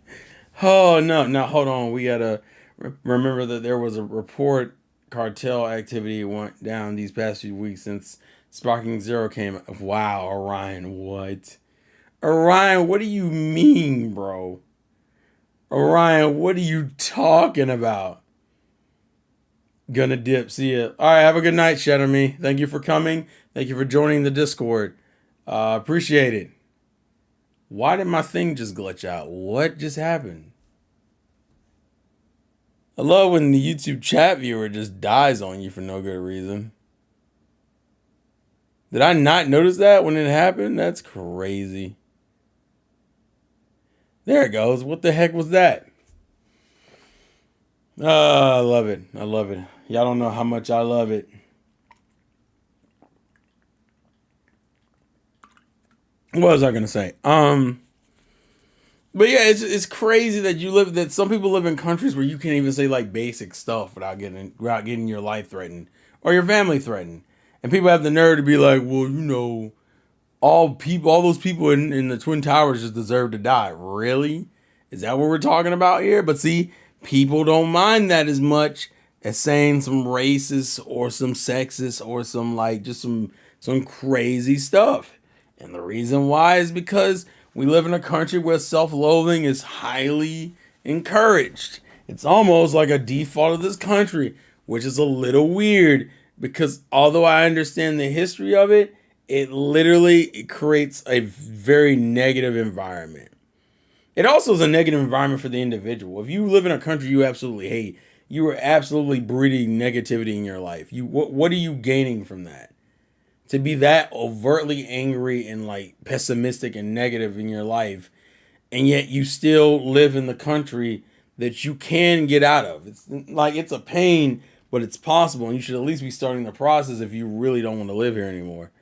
Oh no, now hold on. We gotta remember that there was a report cartel activity went down these past few weeks since Sparking Zero came. Wow, Orion, what? Orion, what do you mean, bro? Orion, what are you talking about? Gonna dip. See ya. All right, have a good night, Shadow Me. Thank you for coming. Thank you for joining the Discord. Appreciate it. Why did my thing just glitch out? What just happened? I love when the YouTube chat viewer just dies on you for no good reason. Did I not notice that when it happened? That's crazy. There it goes. What the heck was that? I love it. I love it. Y'all don't know how much I love it. What was I gonna say? But yeah, it's crazy that some people live in countries where you can't even say like basic stuff without getting your life threatened or your family threatened. And people have the nerve to be like, well, all those people in the Twin Towers just deserve to die. Really? Is that what we're talking about here? But see, people don't mind that as much as saying some racist or some sexist or some like just some crazy stuff. And the reason why is because we live in a country where self-loathing is highly encouraged. It's almost like a default of this country, which is a little weird because although I understand the history of it, it creates a very negative environment. It also is a negative environment for the individual. If you live in a country you absolutely hate, you are absolutely breeding negativity in your life. What are you gaining from that? To be that overtly angry and like pessimistic and negative in your life, and yet you still live in the country that you can get out of. It's like it's a pain, but it's possible, and you should at least be starting the process if you really don't want to live here anymore.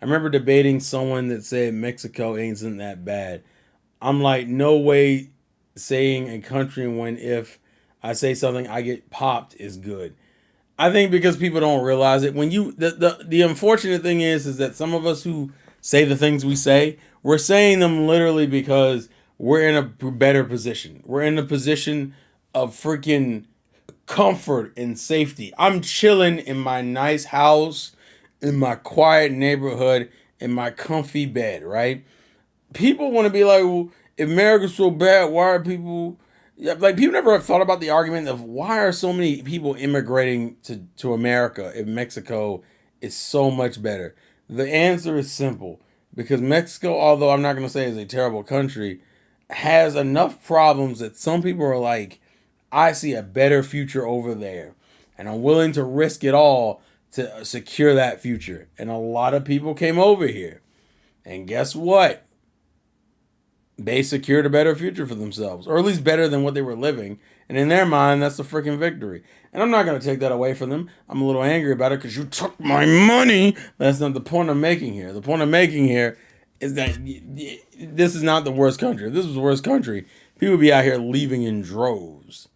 I remember debating someone that said Mexico isn't that bad. I'm like, no way saying a country when if I say something I get popped is good. I think because people don't realize it. When you the unfortunate thing is that some of us who say the things we say, we're saying them literally because we're in a better position. We're in a position of freaking comfort and safety. I'm chilling in my nice house, in my quiet neighborhood, in my comfy bed, right? People want to be like, well, if America's so bad, why are people? Yeah, like people never have thought about the argument of why are so many people immigrating to America if Mexico is so much better. The answer is simple because Mexico, although I'm not going to say is a terrible country, has enough problems that some people are like, I see a better future over there, and I'm willing to risk it all to secure that future. And a lot of people came over here, and guess what? They secured a better future for themselves, or at least better than what they were living. And in their mind, that's a freaking victory. And I'm not going to take that away from them. I'm a little angry about it because you took my money. That's not the point I'm making here. The point I'm making here is that this is not the worst country. If this was the worst country, people would be out here leaving in droves.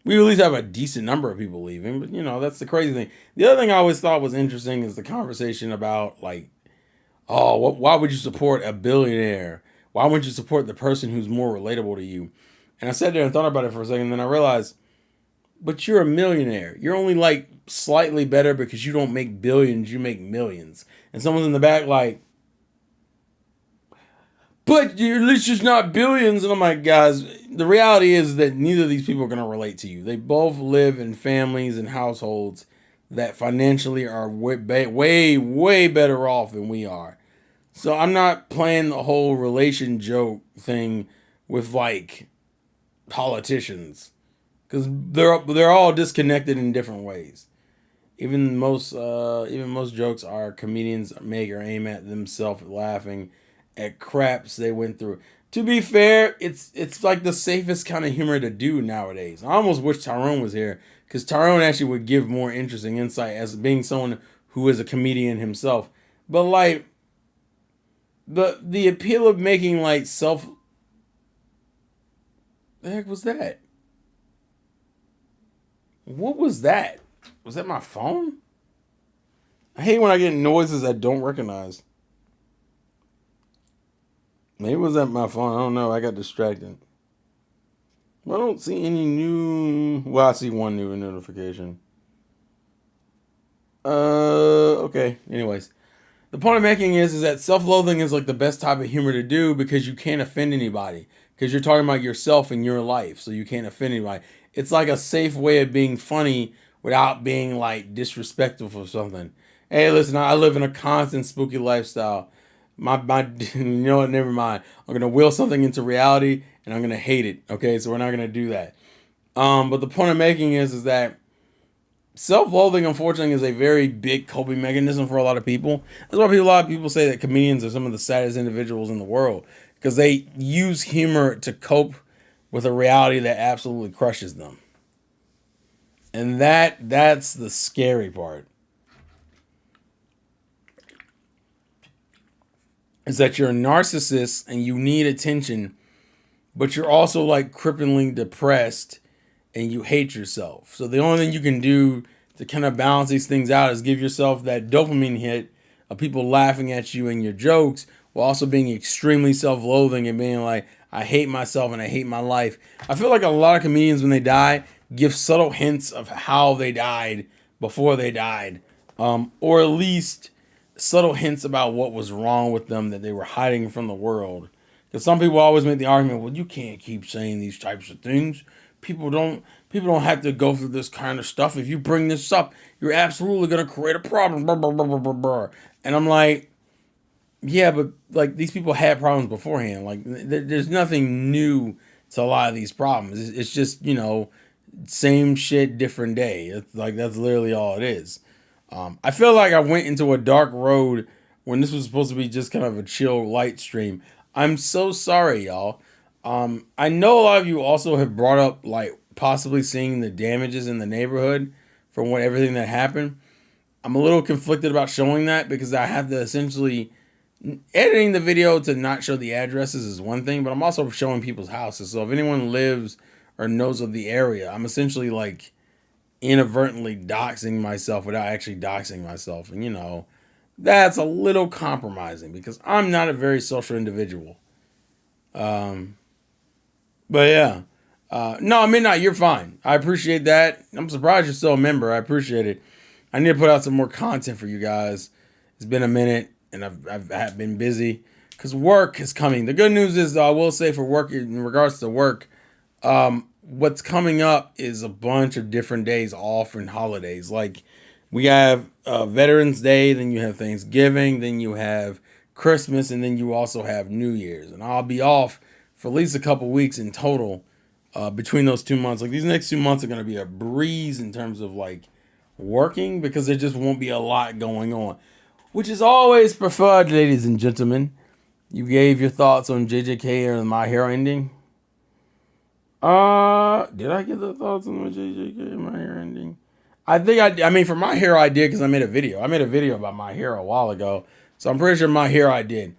We at least have a decent number of people leaving, but that's the crazy thing. The other thing I always thought was interesting is the conversation about like, oh, why would you support a billionaire? Why wouldn't you support the person who's more relatable to you? And I sat there and thought about it for a second, and then I realized, but you're a millionaire. You're only like slightly better because you don't make billions, you make millions. And someone's in the back like, but at least it's not billions. And I'm like, guys, the reality is that neither of these people are going to relate to you. They both live in families and households that financially are way, way better off than we are. So I'm not playing the whole relation joke thing with like politicians because they're all disconnected in different ways. Even most jokes our comedians make or aim at themselves laughing at craps they went through. To be fair, it's like the safest kind of humor to do nowadays. I almost wish Tyrone was here because Tyrone actually would give more interesting insight as being someone who is a comedian himself. But like the appeal of making like the heck was that? What was that? Was that my phone? I hate when I get noises I don't recognize. Maybe it was that my phone. I don't know. I got distracted. I don't see any new. Well, I see one new notification. Okay. Anyways, the point I'm making is that self-loathing is like the best type of humor to do because you can't offend anybody because you're talking about yourself and your life, so you can't offend anybody. It's like a safe way of being funny without being like disrespectful for something. Hey, listen, I live in a constant spooky lifestyle. My you know what? Never mind. I'm gonna will something into reality and I'm gonna hate it. Okay, so we're not gonna do that. But the point I'm making is that self-loathing, unfortunately, is a very big coping mechanism for a lot of people. That's why a lot of people say that comedians are some of the saddest individuals in the world because they use humor to cope with a reality that absolutely crushes them. And that's the scary part. Is that you're a narcissist and you need attention, but you're also like cripplingly depressed and you hate yourself. So the only thing you can do to kind of balance these things out is give yourself that dopamine hit of people laughing at you and your jokes while also being extremely self-loathing and being like, I hate myself and I hate my life. I feel like a lot of comedians when they die give subtle hints of how they died before they died. Or at least subtle hints about what was wrong with them that they were hiding from the world. Because some people always make the argument, well, you can't keep saying these types of things. People don't have to go through this kind of stuff. If you bring this up, you're absolutely gonna create a problem. Blah, blah, blah, blah, blah. And I'm like, Yeah, but like these people had problems beforehand. Like there's nothing new to a lot of these problems. It's just same shit, different day. It's like that's literally all it is. I feel like I went into a dark road when this was supposed to be just kind of a chill light stream. I'm so sorry, y'all. I know a lot of you also have brought up like possibly seeing the damages in the neighborhood from what everything that happened. I'm a little conflicted about showing that because I have to essentially editing the video to not show the addresses is one thing, but I'm also showing people's houses. So if anyone lives or knows of the area, I'm essentially like inadvertently doxing myself without actually doxing myself. And that's a little compromising because I'm not a very social individual. Um, but yeah. No, Midnight, you're fine. I appreciate that. I'm surprised you're still a member. I appreciate it. I need to put out some more content for you guys. It's been a minute and I've been busy because work is coming. The good news is, though, I will say for work, in regards to work, what's coming up is a bunch of different days off and holidays. Like we have Veterans Day, then you have Thanksgiving, then you have Christmas, and then you also have New Year's. And I'll be off for at least a couple weeks in total between those 2 months. Like these next 2 months are going to be a breeze in terms of like working because there just won't be a lot going on, which is always preferred, ladies and gentlemen. You gave your thoughts on JJK or My Hero ending. Did I get the thoughts on the JJK and My Hero ending? I think I mean, for My Hero, I did because I made a video. I made a video about My Hero a while ago, so I'm pretty sure My Hero I did.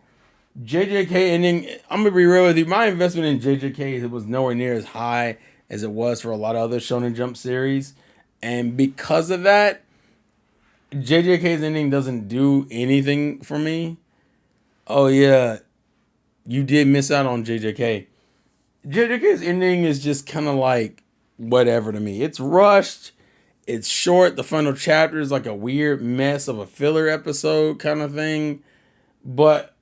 JJK ending. I'm gonna be real with you. My investment in JJK was nowhere near as high as it was for a lot of other Shonen Jump series, and because of that, JJK's ending doesn't do anything for me. Oh yeah, you did miss out on JJK. JJK's ending is just kind of like whatever to me. It's rushed. It's short. The final chapter is like a weird mess of a filler episode kind of thing. But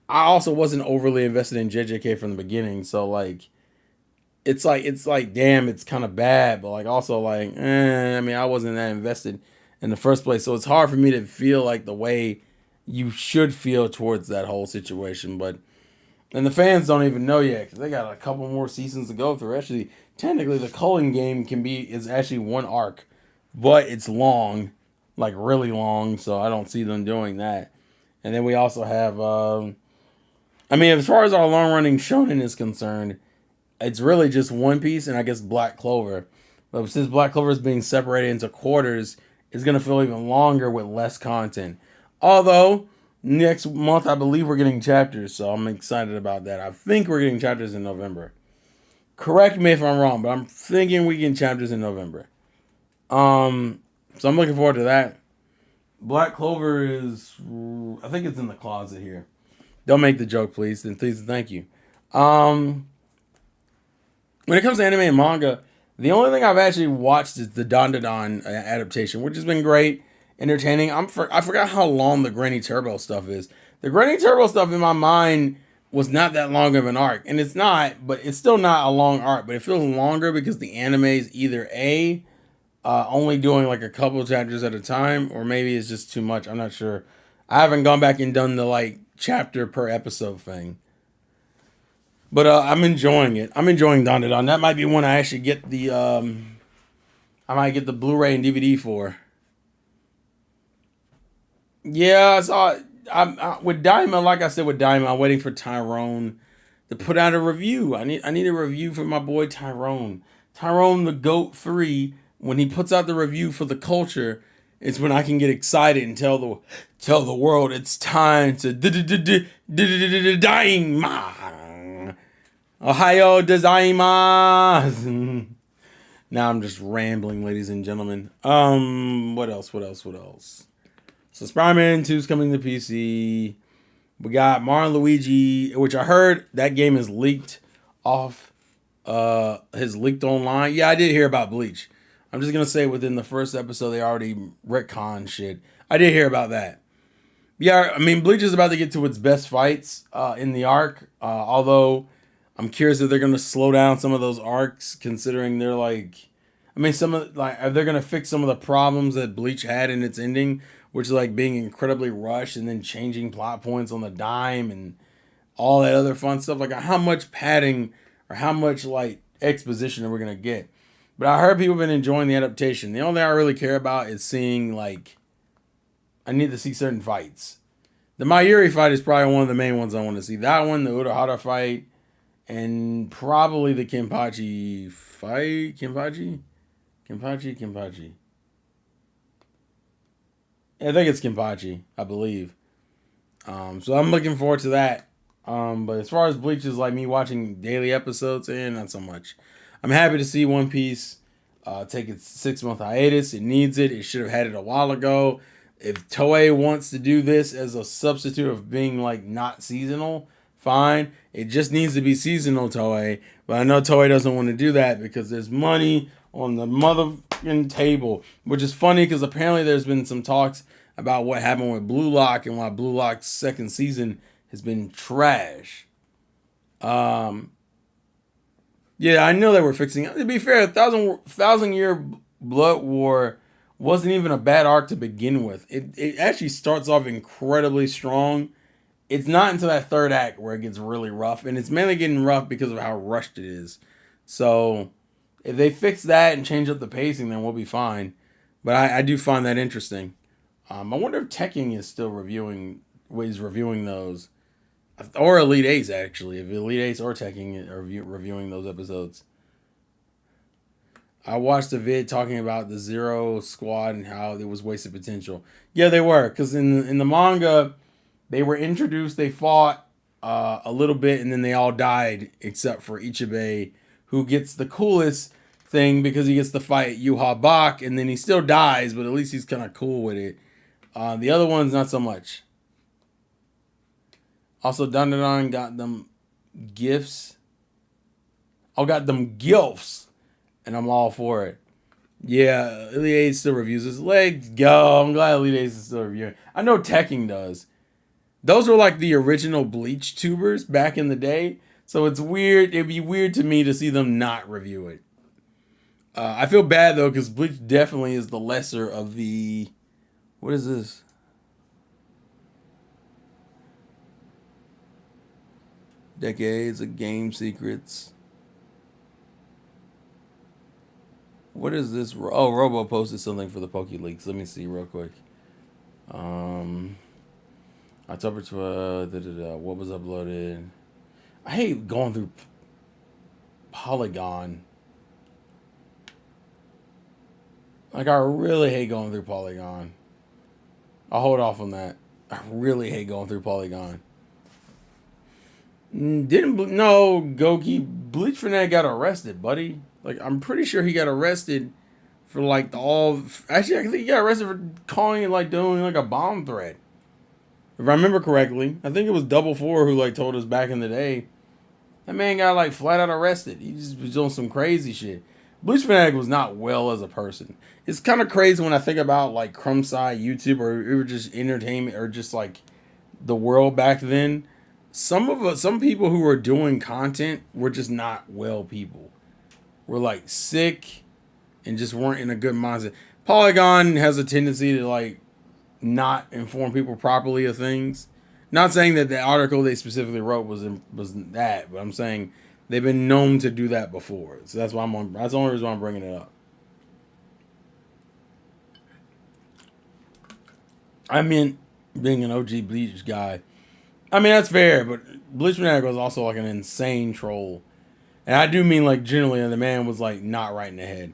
I also wasn't overly invested in JJK from the beginning. So it's like damn, it's kind of bad. But like also like, I mean, I wasn't that invested in the first place. So it's hard for me to feel like the way you should feel towards that whole situation. But and the fans don't even know yet because they got a couple more seasons to go through. Actually, technically, the Culling game is actually one arc, but it's long, like really long. So I don't see them doing that. And then we also have, I mean, as far as our long running shonen is concerned, it's really just One Piece and I guess Black Clover. But since Black Clover is being separated into quarters, it's gonna feel even longer with less content. Although next month I believe we're getting chapters, so I'm excited about that. I think we're getting chapters in November. Correct me if I'm wrong, but I'm thinking we get chapters in November. So I'm looking forward to that. Black Clover is, I think it's in the closet here. Don't make the joke, please. Then please, thank you. Um, when it comes to anime and manga, the only thing I've actually watched is the Don Don adaptation, which has been great, entertaining. I forgot how long the Granny Turbo stuff is. The Granny Turbo stuff in my mind was not that long of an arc, and it's not, but it's still not a long arc, but it feels longer because the anime is either only doing like a couple of chapters at a time, or maybe it's just too much. I'm not sure. I haven't gone back and done the like chapter per episode thing. But I'm enjoying it. I'm enjoying Don Don. That might be one I actually get the I might get the Blu-ray and DVD for. Yeah, I saw. With Diamond, like I said, with Diamond, I'm waiting for Tyrone to put out a review. I need a review for my boy Tyrone. Tyrone the Goat 3. When he puts out the review for the culture, it's when I can get excited and tell the world it's time to dying. Ohio gozaimasu. Now I'm just rambling, ladies and gentlemen. What else? What else? What else? So Spider-Man 2 is coming to PC. We got Mario Luigi, which I heard that game is leaked off. Has leaked online. Yeah, I did hear about Bleach. I'm just gonna say within the first episode they already retcon shit. I did hear about that. Yeah, I mean Bleach is about to get to its best fights in the arc. Although I'm curious if they're gonna slow down some of those arcs, considering they're like, I mean, some of like, are they gonna fix some of the problems that Bleach had in its ending which is like being incredibly rushed and then changing plot points on the dime and all that other fun stuff. Like how much padding or how much like exposition are we gonna get? But I heard people have been enjoying the adaptation. The only thing I really care about is seeing like I need to see certain fights. The Mayuri fight is probably one of the main ones I want to see. That one, the Urahara fight, and probably the Kenpachi fight. Kenpachi. I think it's Kenpachi, I believe. So I'm looking forward to that. But as far as Bleach is like me watching daily episodes, not so much. I'm happy to see One Piece take its 6-month hiatus. It needs it. It should have had it a while ago. If Toei wants to do this as a substitute of being like not seasonal, fine. It just needs to be seasonal, Toei. But I know Toei doesn't want to do that because there's money on the motherfucking table. Which is funny because apparently there's been some talks about what happened with Blue Lock and why Blue Lock's second season has been trash. Yeah, I know they were fixing it. To be fair, Thousand Year Blood War wasn't even a bad arc to begin with. It actually starts off incredibly strong. It's not until that third act where it gets really rough, and it's mainly getting rough because of how rushed it is. So if they fix that and change up the pacing, then we'll be fine. But I do find that interesting. I wonder if Tekking is still reviewing those, or Elite Eight actually. If Elite Eight or Tekking are reviewing those episodes. I watched a vid talking about the Zero Squad and how it was wasted potential. Yeah, they were, because in the manga, they were introduced, they fought a little bit, and then they all died except for Ichibei, who gets the coolest thing because he gets to fight Yuha Bak, and then he still dies, but at least he's kind of cool with it. The other ones, not so much. Also, Dandadan got them gifts. Got them gifts. And I'm all for it. Yeah, Elite Eight still reviews this. Let's go. I'm glad Elite Eight is still reviewing. I know Tekking does. Those were like the original Bleach tubers back in the day. So it's weird. It'd be weird to me to see them not review it. I feel bad though, because Bleach definitely is the lesser of the... What is this? Decades of Game Secrets. What is this? Oh, Robo posted something for the PokeLeaks. Let me see real quick. October 12th. What was uploaded? I hate going through Polygon. Like, I really hate going through Polygon. I'll hold off on that. I really hate going through Polygon. Goki Bleach Fanatic got arrested, buddy. Like, I'm pretty sure he got arrested for like actually, I think he got arrested for calling it like doing like a bomb threat. If I remember correctly, I think it was Double Four who like told us back in the day. That man got like flat out arrested. He just was doing some crazy shit. Bleach Fanatic was not well as a person. It's kind of crazy when I think about like Crumbside, YouTube, or just entertainment, or just like the world back then. Some people who were doing content were just not well people. Were like sick and just weren't in a good mindset. Polygon has a tendency to like not inform people properly of things. Not saying that the article they specifically wrote was that, but I'm saying they've been known to do that before. So that's why that's the only reason why I'm bringing it up. I mean, being an OG Bleach guy, I mean that's fair, but Bleach Fanatic was also like an insane troll. And I do mean like generally, the man was like not right in the head.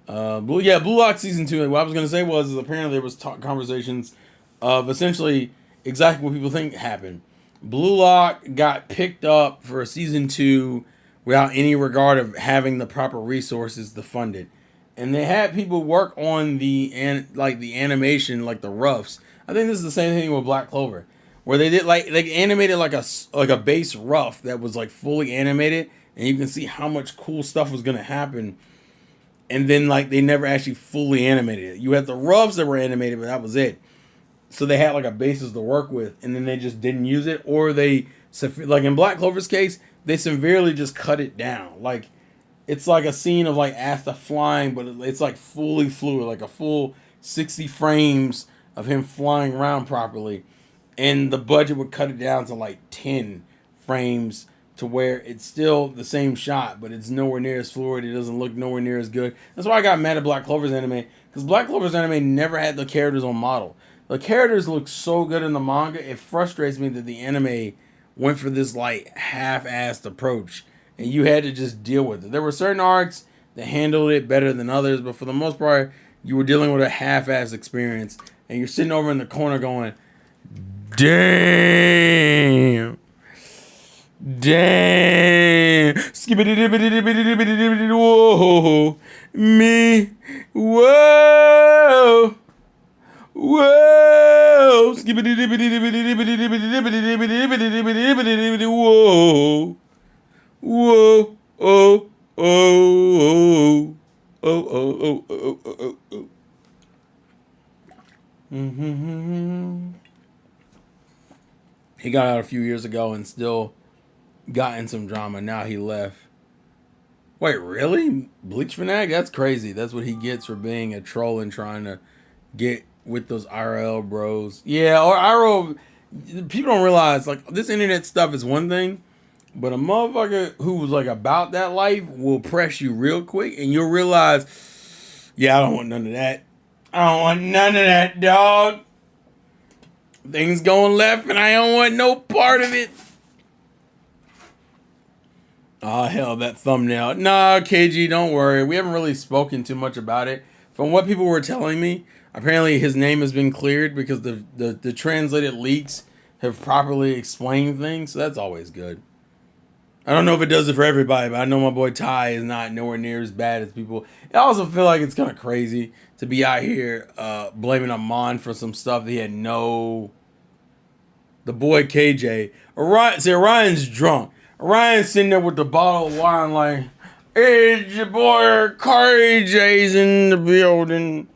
Blue Lock season 2. What I was gonna say was apparently there was conversations of essentially exactly what people think happened. Blue Lock got picked up for season 2 without any regard of having the proper resources to fund it, and they had people work on the animation, like the roughs. I think this is the same thing with Black Clover, where they did like they animated like a base rough that was like fully animated. And you can see how much cool stuff was going to happen. And then, like, they never actually fully animated it. You had the roughs that were animated, but that was it. So they had, like, a basis to work with. And then they just didn't use it. Or they, like, in Black Clover's case, they severely just cut it down. Like, it's like a scene of, like, Asta flying, but it's, like, fully fluid. Like, a full 60 frames of him flying around properly, and the budget would cut it down to like 10 frames to where it's still the same shot, but it's nowhere near as fluid. It doesn't look nowhere near as good. That's why I got mad at Black Clover's anime, because Black Clover's anime never had the characters on model. The characters look so good in the manga. It frustrates me that the anime went for this like half-assed approach, and you had to just deal with it. There were certain arcs that handled it better than others, but for the most part, you were dealing with a half-assed experience, and you're sitting over in the corner going, "Damn, damn, whoa, me, whoa." Whoa! Whoa! Whoa! Oh! Oh! Oh! Oh! Oh! Oh! Mm-hmm. He got out a few years ago and still got in some drama. Now he left. Wait, really? Bleach fanatic? That's crazy. That's what he gets for being a troll and trying to get with those IRL bros. Yeah, or IRL, people don't realize, like, this internet stuff is one thing, but a motherfucker who was, like, about that life will press you real quick, and you'll realize, yeah, I don't want none of that. I don't want none of that, dog. Things going left, and I don't want no part of it. Oh, hell, that thumbnail. Nah, KG, don't worry. We haven't really spoken too much about it. From what people were telling me, apparently his name has been cleared because the translated leaks have properly explained things, so that's always good. I don't know if it does it for everybody, but I know my boy Ty is not nowhere near as bad as people. I also feel like it's kind of crazy to be out here blaming Amon for some stuff that he had no... The boy KJ. Orion's drunk. Orion's sitting there with the bottle of wine like, "It's your boy KJ's in the building.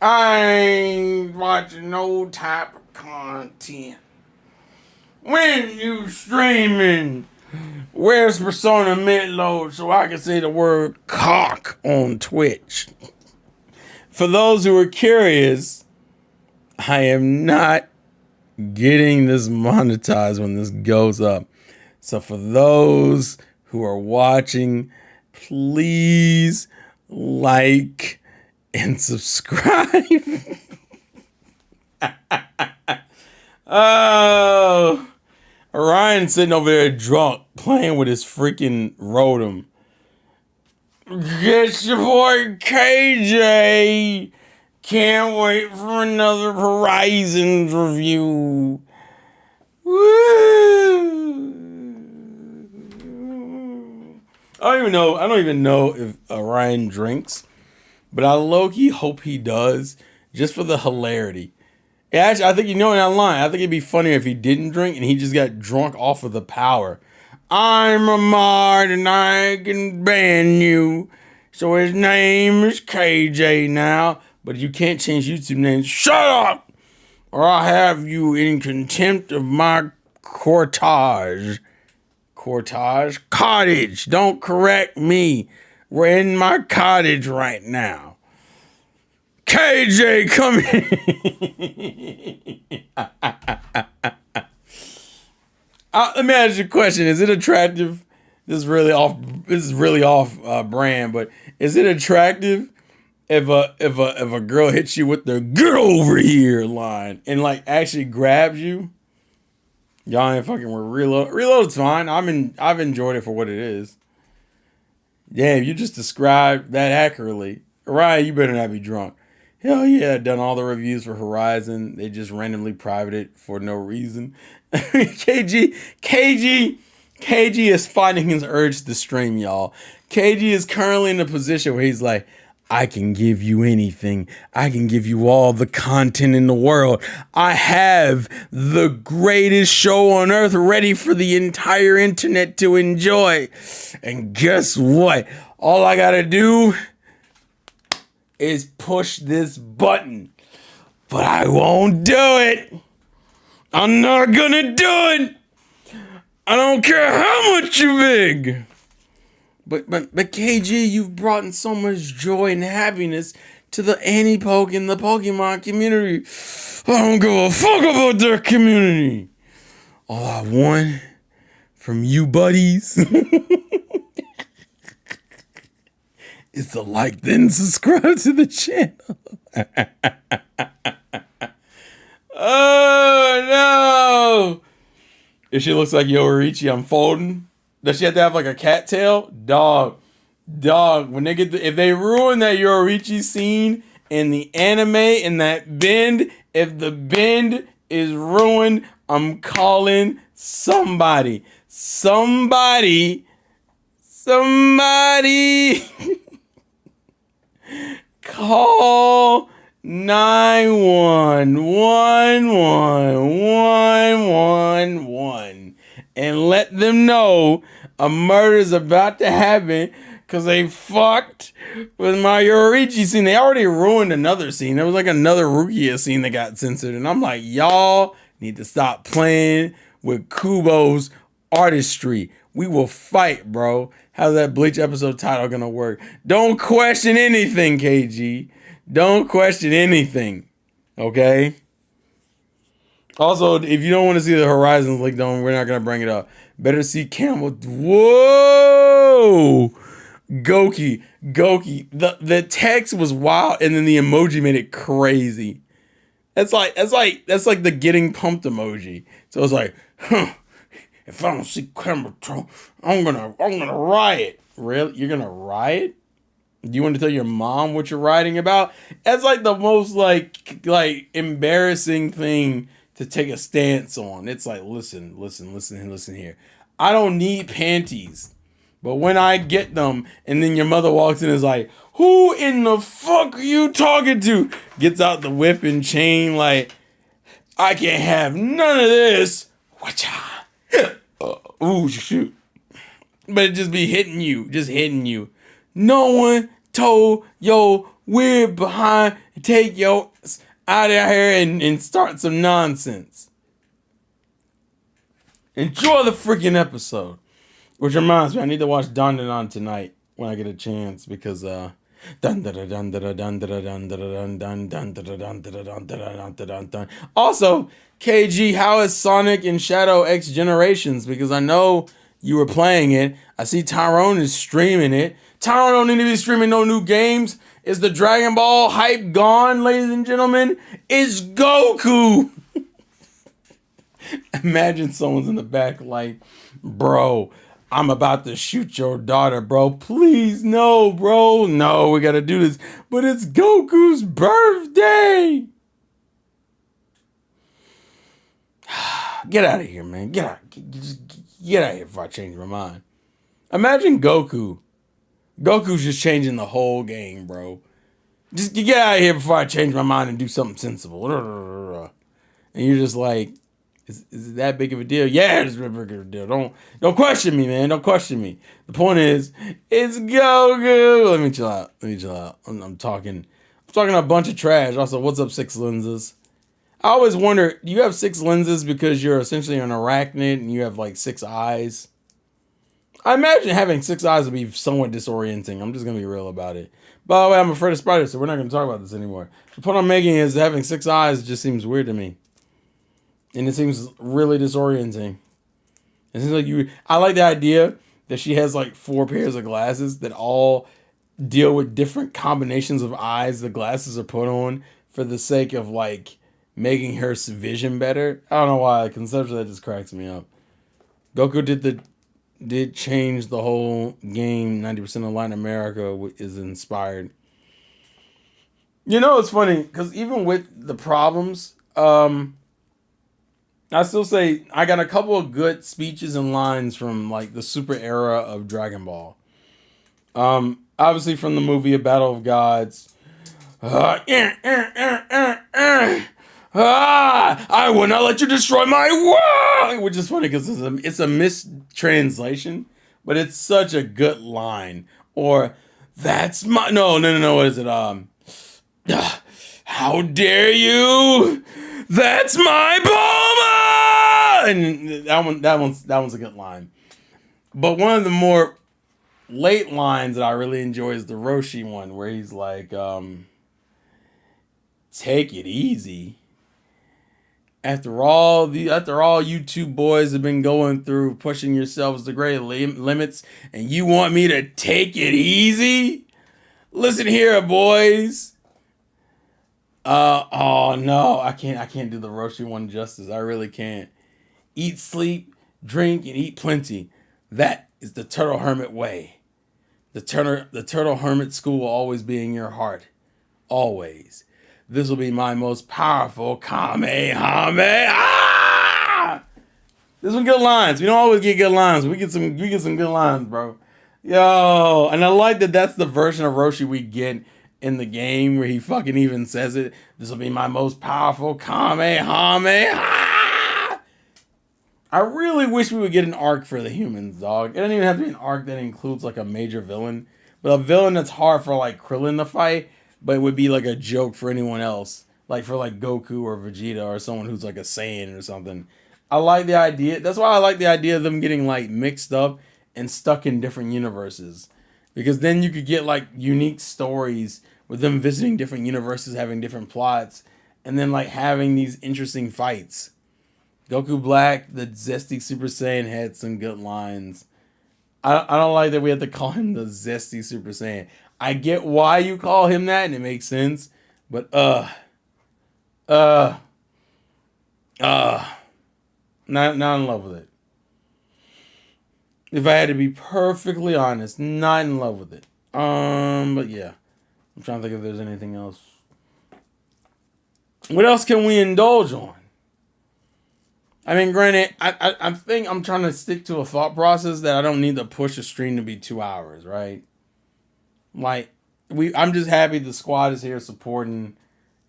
I ain't watching no type of content. When you streaming, where's Persona Midload so I can say the word cock on Twitch?" For those who are curious, I am not getting this monetized when this goes up. So for those who are watching, please like and subscribe. Oh, Orion sitting over there drunk, playing with his freaking Rotom. Get your boy KJ. Can't wait for another Horizons review. Woo! I don't even know if Orion drinks, but I low-key hope he does, just for the hilarity. Actually, I think not lying. I think it'd be funnier if he didn't drink and he just got drunk off of the power. "I'm a mod and I can ban you. So his name is KJ now, but you can't change YouTube names. Shut up! Or I'll have you in contempt of my cottage. Cottage. Don't correct me. We're in my cottage right now. KJ, come in." Let me ask you a question. Is it attractive? This is really off brand, but is it attractive if a girl hits you with the "get over here" line and like actually grabs you? Y'all ain't fucking with Reload. Reload's fine. I've enjoyed it for what it is. Damn, you just described that accurately. Ryan, you better not be drunk. Hell yeah, I've done all the reviews for Horizon. They just randomly privated it for no reason. KG is finding his urge to stream, y'all. KG is currently in a position where he's like, "I can give you anything. I can give you all the content in the world. I have the greatest show on earth ready for the entire internet to enjoy. And guess what? All I gotta do is push this button. But I won't do it. I'm not gonna do it. I don't care how much you big." But KG, you've brought in so much joy and happiness to the anti-poke in the Pokemon community. I don't give a fuck about their community. All I want from you buddies is to like, then subscribe to the channel. Oh no! If she looks like Yoruichi, I'm folding. Does she have to have like a cattail? Dog. When they get if they ruin that Yoruichi scene in the anime in that bend, if the bend is ruined, I'm calling somebody. Call 911 and let them know a murder is about to happen because they fucked with my Yoruichi scene. They already ruined another scene. There was like another Rukia scene that got censored. And I'm like, y'all need to stop playing with Kubo's artistry. We will fight, bro. How's that Bleach episode title gonna work? Don't question anything, KG. Don't question anything. Okay? Also, if you don't want to see the Horizons link, we're not gonna bring it up. Better see Camel. Whoa! Goki. The text was wild, and then the emoji made it crazy. That's like the getting pumped emoji. So it's like, if I don't see Camel, I'm gonna riot. Really? You're gonna riot? Do you want to tell your mom what you're writing about? That's like the most like embarrassing thing to take a stance on. It's like, listen here. I don't need panties. But when I get them, and then your mother walks in and is like, who in the fuck are you talking to? Gets out the whip and chain like, I can't have none of this. Ooh, shoot. But it just be hitting you. No one told yo we're behind to take yo out of here and start some nonsense. Enjoy the freaking episode. Which reminds me, I need to watch Don tonight when I get a chance because also, KG, how is Sonic and Shadow X Generations? Because I know you were playing it. I see Tyrone is streaming it. Tyrone don't need to be streaming no new games. Is the Dragon Ball hype gone, ladies and gentlemen? It's Goku. Imagine someone's in the back like, bro, I'm about to shoot your daughter, bro. Please, no, bro. No, we got to do this. But it's Goku's birthday. Get out of here, man. Get out. Get out of here before I change my mind. Imagine Goku. Goku's just changing the whole game, bro. Just get out of here before I change my mind and do something sensible. And you're just like, is it that big of a deal? Yeah, it's a big of a deal. Don't question me, man. Don't question me. The point is, it's Goku. Let me chill out. I'm talking a bunch of trash. Also, what's up, Six Lenses? I always wonder, do you have 6 lenses because you're essentially an arachnid and you have like 6 eyes? I imagine having 6 eyes would be somewhat disorienting. I'm just going to be real about it. By the way, I'm afraid of spiders, so we're not going to talk about this anymore. The point I'm making is having 6 eyes just seems weird to me. And it seems really disorienting. It seems like I like the idea that she has like 4 pairs of glasses that all deal with different combinations of eyes the glasses are put on for the sake of like making her vision better. I don't know why. Conceptually, that just cracks me up. Goku did change the whole game. 90% of Latin America is inspired. You know, it's funny because even with the problems, I still say I got a couple of good speeches and lines from like the super era of Dragon Ball. Obviously from the movie A Battle of Gods. I will not let you destroy my world, which is funny because it's a mistranslation, but it's such a good line. Or that's my no. What is it? How dare you? That's my Bulma! And that one's a good line. But one of the more late lines that I really enjoy is the Roshi one, where he's like, Take it easy. After all you two boys have been going through, pushing yourselves to great limits, and you want me to take it easy? Listen here, boys. Oh no, I can't do the Roshi one justice. I really can't. Eat, sleep, drink, and eat plenty. That is the Turtle Hermit way. The Turtle Hermit school will always be in your heart. Always. This will be my most powerful Kamehameha. There's some good lines. We don't always get good lines. We get some good lines, bro. Yo, and I like that that's the version of Roshi we get in the game where he fucking even says it. This will be my most powerful Kamehameha. I really wish we would get an arc for the humans, dog. It doesn't even have to be an arc that includes like a major villain, but a villain that's hard for like Krillin to fight, but it would be like a joke for anyone else, like for like Goku or Vegeta or someone who's like a Saiyan or something. I like the idea. That's why I like the idea of them getting like mixed up and stuck in different universes, because then you could get like unique stories with them visiting different universes, having different plots, and then like having these interesting fights. Goku Black, the Zesty Super Saiyan, had some good lines. I don't like that we have to call him the Zesty Super Saiyan. I get why you call him that, and it makes sense. But uh, uh, not in love with it. If I had to be perfectly honest, not in love with it. But yeah, I'm trying to think if there's anything else. What else can we indulge on? I mean, granted, I think I'm trying to stick to a thought process that I don't need to push a stream to be 2 hours, right? Like, I'm just happy the squad is here supporting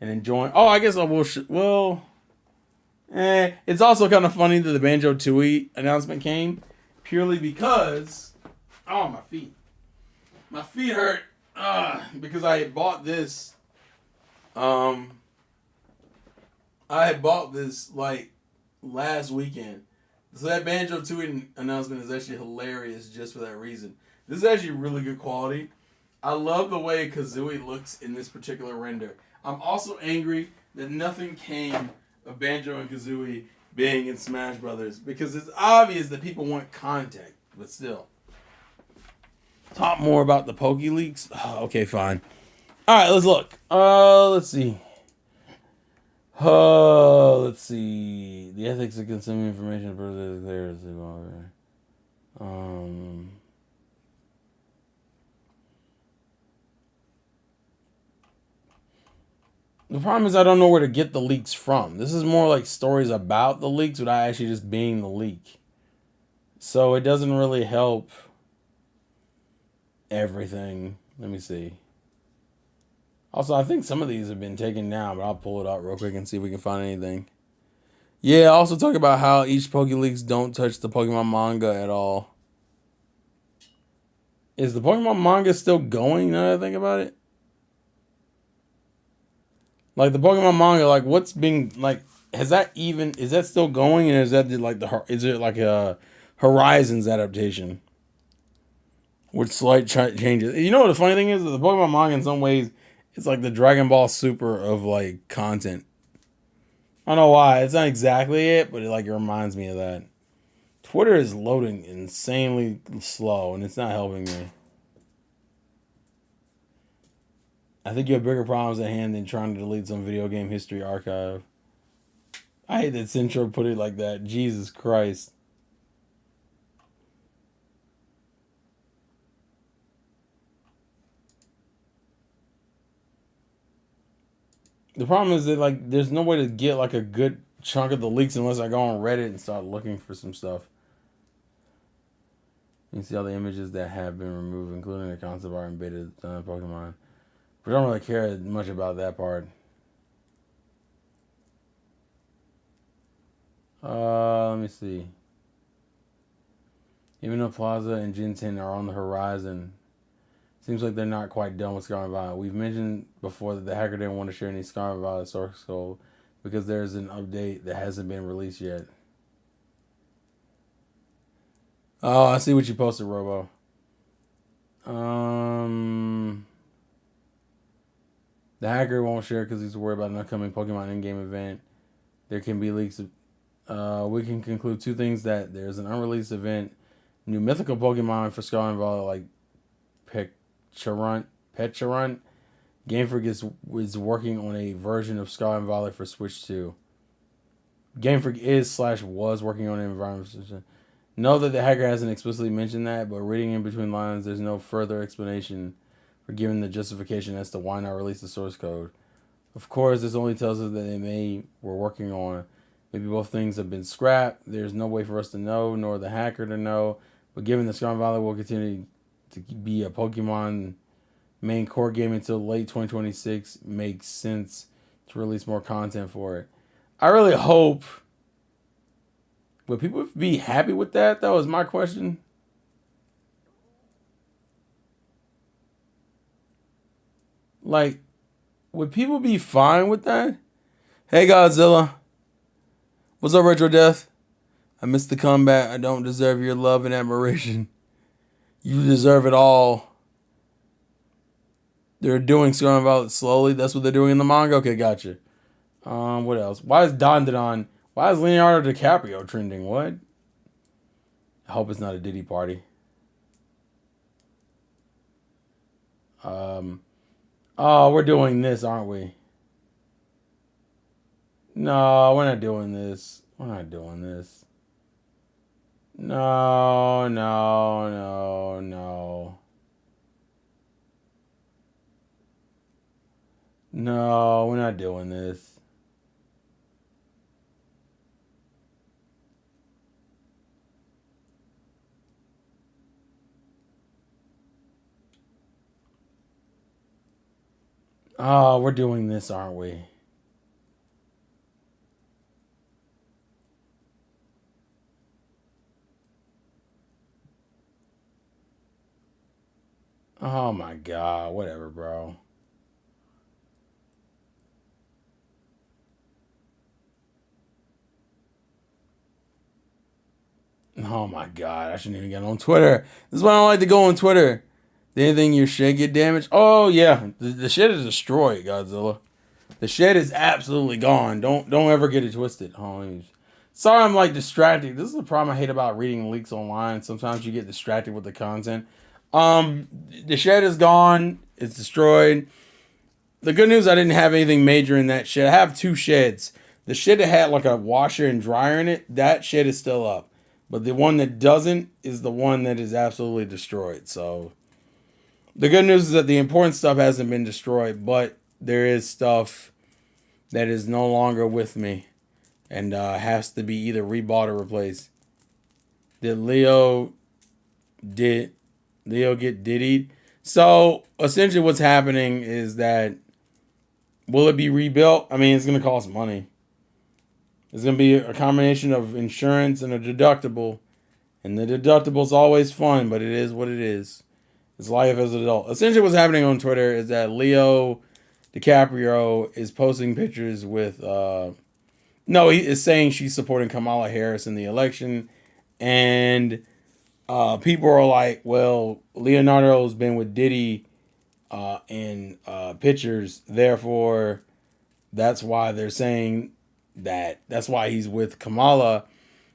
and enjoying. Oh, I guess I will. It's also kind of funny that the Banjo Tooie announcement came purely because, oh, my feet hurt. Because I had bought this. I had bought this like last weekend. So that Banjo Tooie announcement is actually hilarious just for that reason. This is actually really good quality. I love the way Kazooie looks in this particular render. I'm also angry that nothing came of Banjo and Kazooie being in Smash Brothers, because it's obvious that people want contact, but still. Talk more about the PokeLeaks. Oh, okay, fine. All right, let's look. Let's see. Let's see. The ethics of consuming information for clear. The problem is I don't know where to get the leaks from. This is more like stories about the leaks without actually just being the leak. So it doesn't really help everything. Let me see. Also, I think some of these have been taken down, but I'll pull it out real quick and see if we can find anything. Yeah, also talk about how each PokeLeaks don't touch the Pokemon manga at all. Is the Pokemon manga still going now that I think about it? Like the Pokemon manga, like what's being like, is that still going, and is that is it like a Horizons adaptation with slight changes? You know what the funny thing is? The Pokemon manga in some ways it's like the Dragon Ball Super of like content. I don't know why. It's not exactly it, but it reminds me of that. Twitter is loading insanely slow, and it's not helping me. I think you have bigger problems at hand than trying to delete some video game history archive. I hate that Centro put it like that. Jesus Christ. The problem is that there's no way to get a good chunk of the leaks unless I go on Reddit and start looking for some stuff. You can see all the images that have been removed, including the concept art and beta Pokemon. But I don't really care much about that part. Let me see. Even though Plaza and Jinten are on the horizon, seems like they're not quite done with Scarlet Violet. We've mentioned before that the hacker didn't want to share any Scarlet Violet source code because there's an update that hasn't been released yet. Oh, I see what you posted, Robo. The hacker won't share because he's worried about an upcoming Pokemon in-game event. There can be leaks. We can conclude two things: that there's an unreleased event, new mythical Pokemon for Scarlet and Violet like Pecharunt. Game Freak is working on a version of Scarlet and Violet for Switch 2. Game Freak is/was working on an environment. Know that the hacker hasn't explicitly mentioned that, but reading in between lines, there's no further explanation for giving the justification as to why not release the source code. Of course, this only tells us that we're working on. Maybe both things have been scrapped. There's no way for us to know, nor the hacker to know. But given that Scarlet Valley will continue to be a Pokemon main core game until late 2026, makes sense to release more content for it. I really hope. Would people be happy with that? That was my question. Like, would people be fine with that? Hey, Godzilla. What's up, Retro Death? I missed the combat. I don't deserve your love and admiration. You deserve it all. They're doing Scarlet Violet slowly. That's what they're doing in the manga. Okay, gotcha. What else? Why is Why is Leonardo DiCaprio trending? What? I hope it's not a Diddy party. Oh, we're doing this, aren't we? No, we're not doing this. We're not doing this. No, no, no, no. No, we're not doing this. Oh, we're doing this, aren't we? Oh my god, whatever, bro. Oh my god, I shouldn't even get on Twitter. This is why I don't like to go on Twitter. Did anything your shed get damaged? Oh yeah, the shed is destroyed, Godzilla. The shed is absolutely gone. Don't ever get it twisted. Sorry, I'm like distracted. This is the problem I hate about reading leaks online. Sometimes you get distracted with the content. The shed is gone. It's destroyed. The good news, I didn't have anything major in that shed. I have two sheds. The shed that had like a washer and dryer in it, that shed is still up. But the one that doesn't is the one that is absolutely destroyed. So the good news is that the important stuff hasn't been destroyed, but there is stuff that is no longer with me and has to be either rebought or replaced. Did Leo get diddied? So essentially, what's happening is that will it be rebuilt? I mean, it's going to cost money. It's going to be a combination of insurance and a deductible, and the deductible's always fun, but it is what it is. It's life as an adult. Essentially, what's happening on Twitter is that Leo DiCaprio is posting pictures with. No, he is saying she's supporting Kamala Harris in the election, and people are like, "Well, Leonardo's been with Diddy in pictures, therefore, that's why they're saying that. That's why he's with Kamala."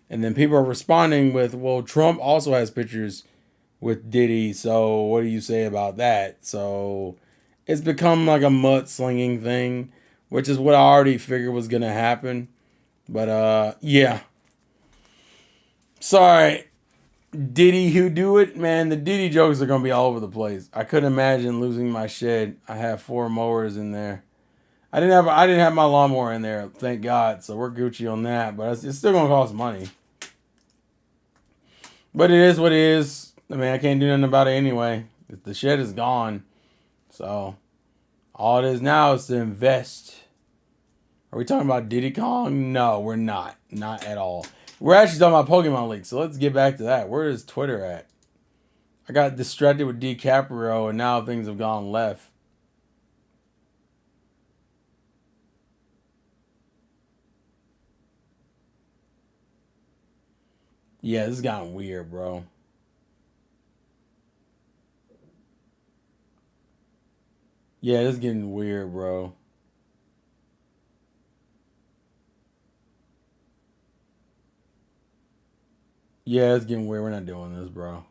And then people are responding with, "Well, Trump also has pictures with Diddy, so what do you say about that?" So it's become like a mudslinging thing, which is what I already figured was gonna happen. But yeah. Sorry, Diddy who do it, man. The Diddy jokes are gonna be all over the place. I couldn't imagine losing my shed. I have 4 mowers in there. I didn't have my lawnmower in there, thank God. So we're Gucci on that. But it's still gonna cost money. But it is what it is. I mean, I can't do nothing about it anyway. The shed is gone. So all it is now is to invest. Are we talking about Diddy Kong? No, we're not. Not at all. We're actually talking about Pokemon League. So let's get back to that. Where is Twitter at? I got distracted with DiCaprio and now things have gone left. Yeah, this has gotten weird, bro. Yeah, this is getting weird, bro. Yeah, it's getting weird. We're not doing this, bro.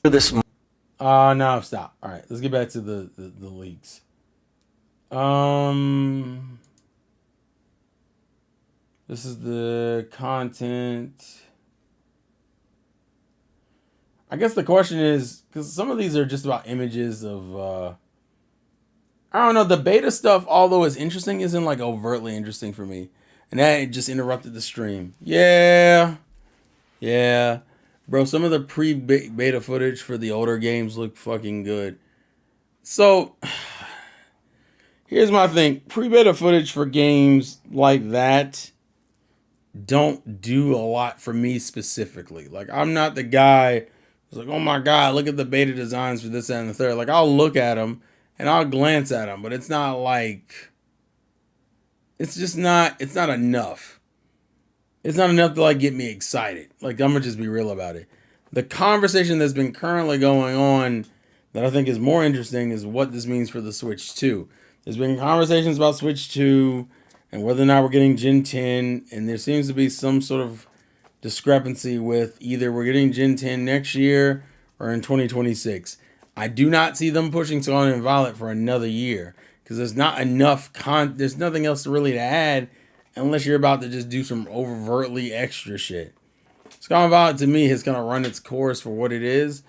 This No, stop. All right, let's get back to the leaks. Um, this is the content. I guess the question is because some of these are just about images of. I don't know. The beta stuff, although it's interesting, isn't like overtly interesting for me, and that just interrupted the stream. Yeah, yeah, bro. Some of the pre-beta footage for the older games look fucking good. So here's my thing: pre-beta footage for games like that don't do a lot for me specifically. Like I'm not the guy who's like, oh my god, look at the beta designs for this and the third. Like I'll look at them and I'll glance at them, but it's not like it's just not. It's not enough. It's not enough to like get me excited. Like I'm gonna just be real about it. The conversation that's been currently going on that I think is more interesting is what this means for the Switch 2. There's been conversations about Switch 2 and whether or not we're getting Gen 10, and there seems to be some sort of discrepancy with either we're getting Gen 10 next year or in 2026. I do not see them pushing Scarlet and Violet for another year because there's not enough there's nothing else really to add unless you're about to just do some overtly extra shit. Scarlet and Violet to me has kind of run its course for what it is.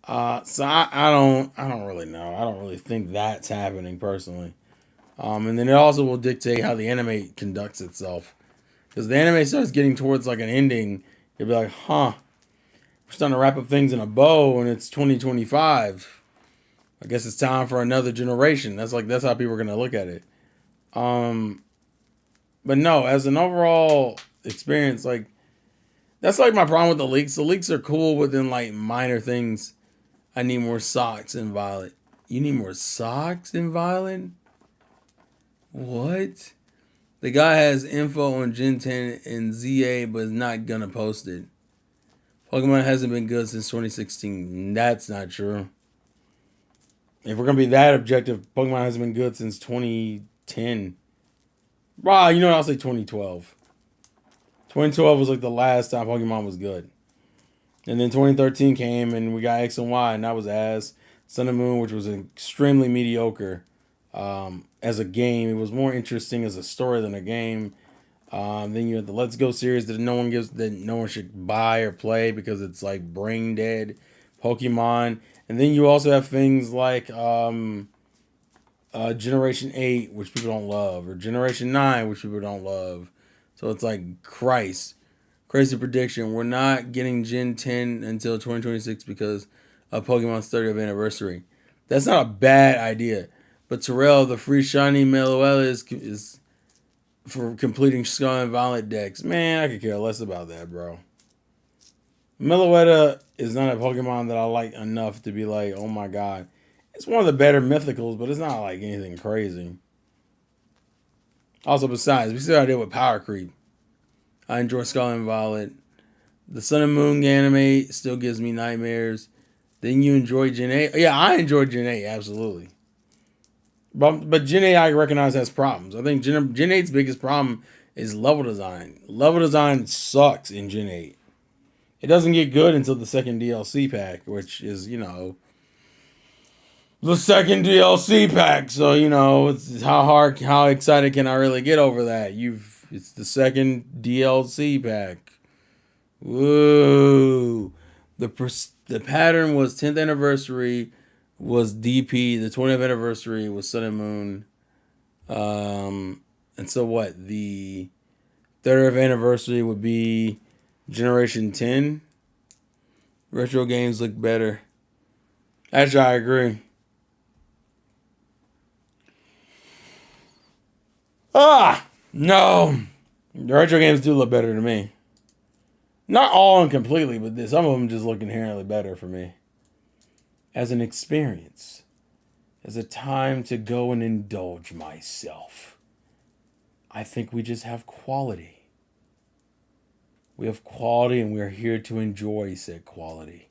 I don't really know. I don't really think that's happening personally. And then it also will dictate how the anime conducts itself. Because the anime starts getting towards like an ending, you'll be like, huh, we're starting to wrap up things in a bow and it's 2025. I guess it's time for another generation. That's how people are gonna look at it. Um but no, as an overall experience, like that's like my problem with the leaks. The leaks are cool within like minor things. I need more socks in Violet. You need more socks in Violet? What? The guy has info on Gen 10 and ZA, but is not gonna post it. Pokemon hasn't been good since 2016. That's not true. If we're gonna be that objective, Pokemon hasn't been good since 2010. Wow, you know what? I'll say 2012. 2012 was like the last time Pokemon was good. And then 2013 came and we got X and Y, and that was ass. Sun and Moon, which was extremely mediocre as a game. It was more interesting as a story than a game. Then you had the Let's Go series that no one should buy or play because it's like brain dead Pokemon. And then you also have things like Generation 8, which people don't love, or Generation 9, which people don't love. So it's like Christ. Crazy prediction. We're not getting Gen 10 until 2026 because of Pokemon's 30th anniversary. That's not a bad idea. But Terrell, the free shiny Meloetta is for completing Scarlet and Violet decks. Man, I could care less about that, bro. Meloetta is not a Pokemon that I like enough to be like, oh my god. It's one of the better mythicals, but it's not like anything crazy. Also, besides, we still got to deal with power creep. I enjoy Scarlet and Violet. The Sun and Moon anime still gives me nightmares. Then you enjoy Gen 8. Yeah, I enjoy Gen 8, absolutely. But Gen 8 I recognize has problems. I think Gen 8's biggest problem is level design. Level design sucks in Gen 8. It doesn't get good until the second DLC pack, which is, the second DLC pack. So, it's how excited can I really get over that? It's the second DLC pack. Whoa. The pattern was 10th anniversary was DP, the 20th anniversary was Sun and Moon. And so what? The 30th anniversary would be Generation 10. Retro games look better. Actually, I agree. No. The retro games do look better to me. Not all and completely, but some of them just look inherently better for me. As an experience. As a time to go and indulge myself. I think we just have quality. We have quality and we're here to enjoy said quality.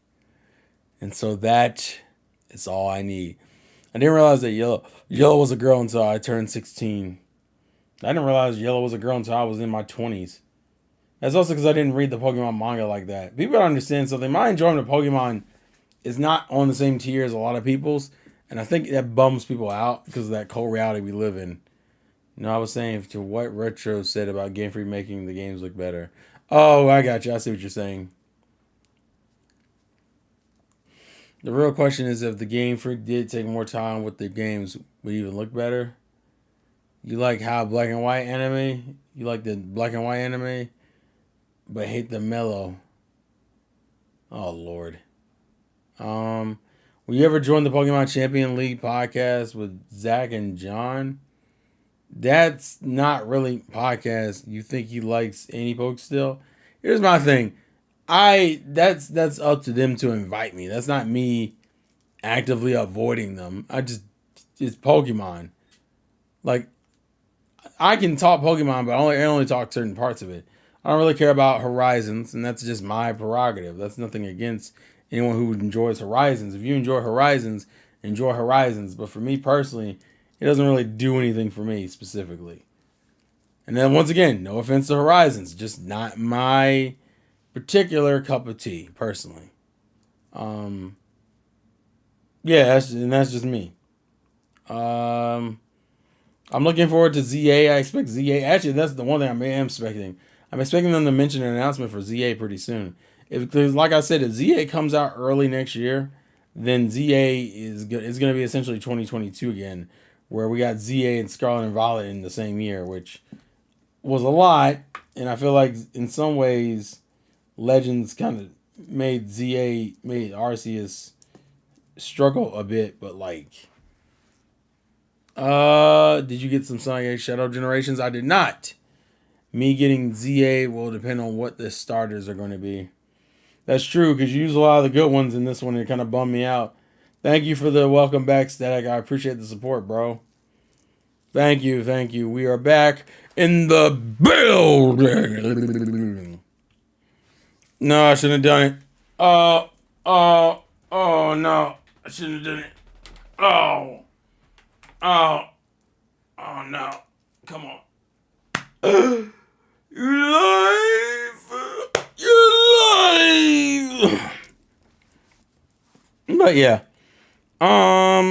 And so that is all I need. I didn't realize that Yellow was a girl until I turned 16. I didn't realize Yellow was a girl until I was in my 20s. That's also because I didn't read the Pokemon manga like that. People gotta understand something. My enjoyment of Pokemon is not on the same tier as a lot of people's, and I think that bums people out because of that cold reality we live in. You know, I was saying to what Retro said about Game Freak making the games look better. Oh, I got you. I see what you're saying. The real question is if the Game Freak did take more time with the games, would it even look better? You like how black and white anime? You like the black and white anime, but hate the mellow. Oh Lord. Will you ever join the Pokemon Champion League podcast with Zach and John? That's not really podcast. You think he likes any poke still? Here's my thing. That's up to them to invite me. That's not me actively avoiding them. It's Pokemon. Like I can talk Pokemon, but I only talk certain parts of it. I don't really care about Horizons, and that's just my prerogative. That's nothing against anyone who enjoys Horizons. If you enjoy Horizons, enjoy Horizons. But for me personally, it doesn't really do anything for me specifically. And then once again, no offense to Horizons, just not my particular cup of tea personally. Yeah, that's just me. I'm looking forward to ZA. I expect ZA. Actually, that's the one thing I am expecting. I'm expecting them to mention an announcement for ZA pretty soon. Because, like I said, if ZA comes out early next year, then ZA is going to be essentially 2022 again, where we got ZA and Scarlet and Violet in the same year, which was a lot. And I feel like in some ways, Legends kind of made Arceus struggle a bit, but like. Did you get some Sonic X Shadow Generations? I did not. Me getting ZA will depend on what the starters are going to be. That's true, because you use a lot of the good ones in this one, and it kind of bummed me out. Thank you for the welcome back, Static. I appreciate the support, bro. Thank you. We are back in the building. No, I shouldn't have done it. Oh, no. I shouldn't have done it. Oh, no. Come on. You're live. But yeah. I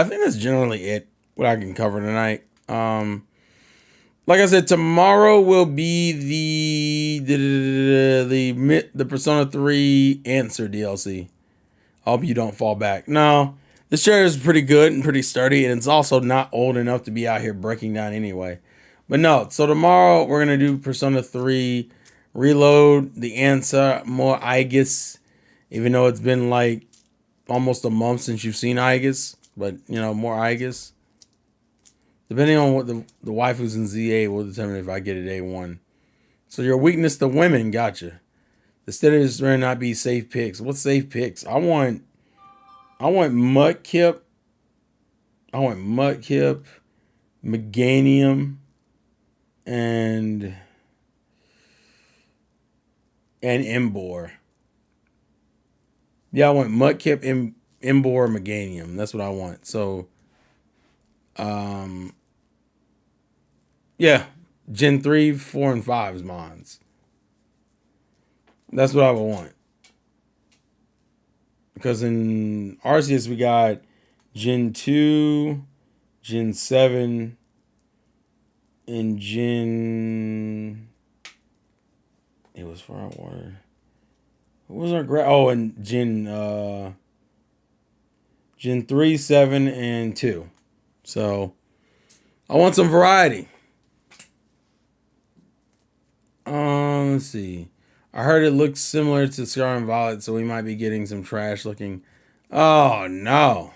think that's generally it. What I can cover tonight. Like I said, tomorrow will be the Persona 3 Answer DLC. I hope you don't fall back. No, this chair is pretty good and pretty sturdy, and it's also not old enough to be out here breaking down anyway. But no, so tomorrow we're going to do Persona 3 Reload, the Answer, more Aigis, even though it's been like almost a month since you've seen Aigis, but more Aigis. Depending on what the waifus in ZA will determine if I get a day one. So your weakness to women, gotcha. The status may not be safe picks. What safe picks? I want Mudkip. Meganium, and Emboar. Yeah, I want Mudkip, Emboar, Meganium. That's what I want. So, yeah, Gen 3, 4, and 5 is mines. That's what I would want. Because in Arceus, we got Gen 2, Gen 7, and Gen... It was Fire Water. What was our... Oh, and Gen 3, 7, and 2. So, I want some variety. Let's see. I heard it looks similar to Scarlet and Violet, so we might be getting some trash looking. Oh, no.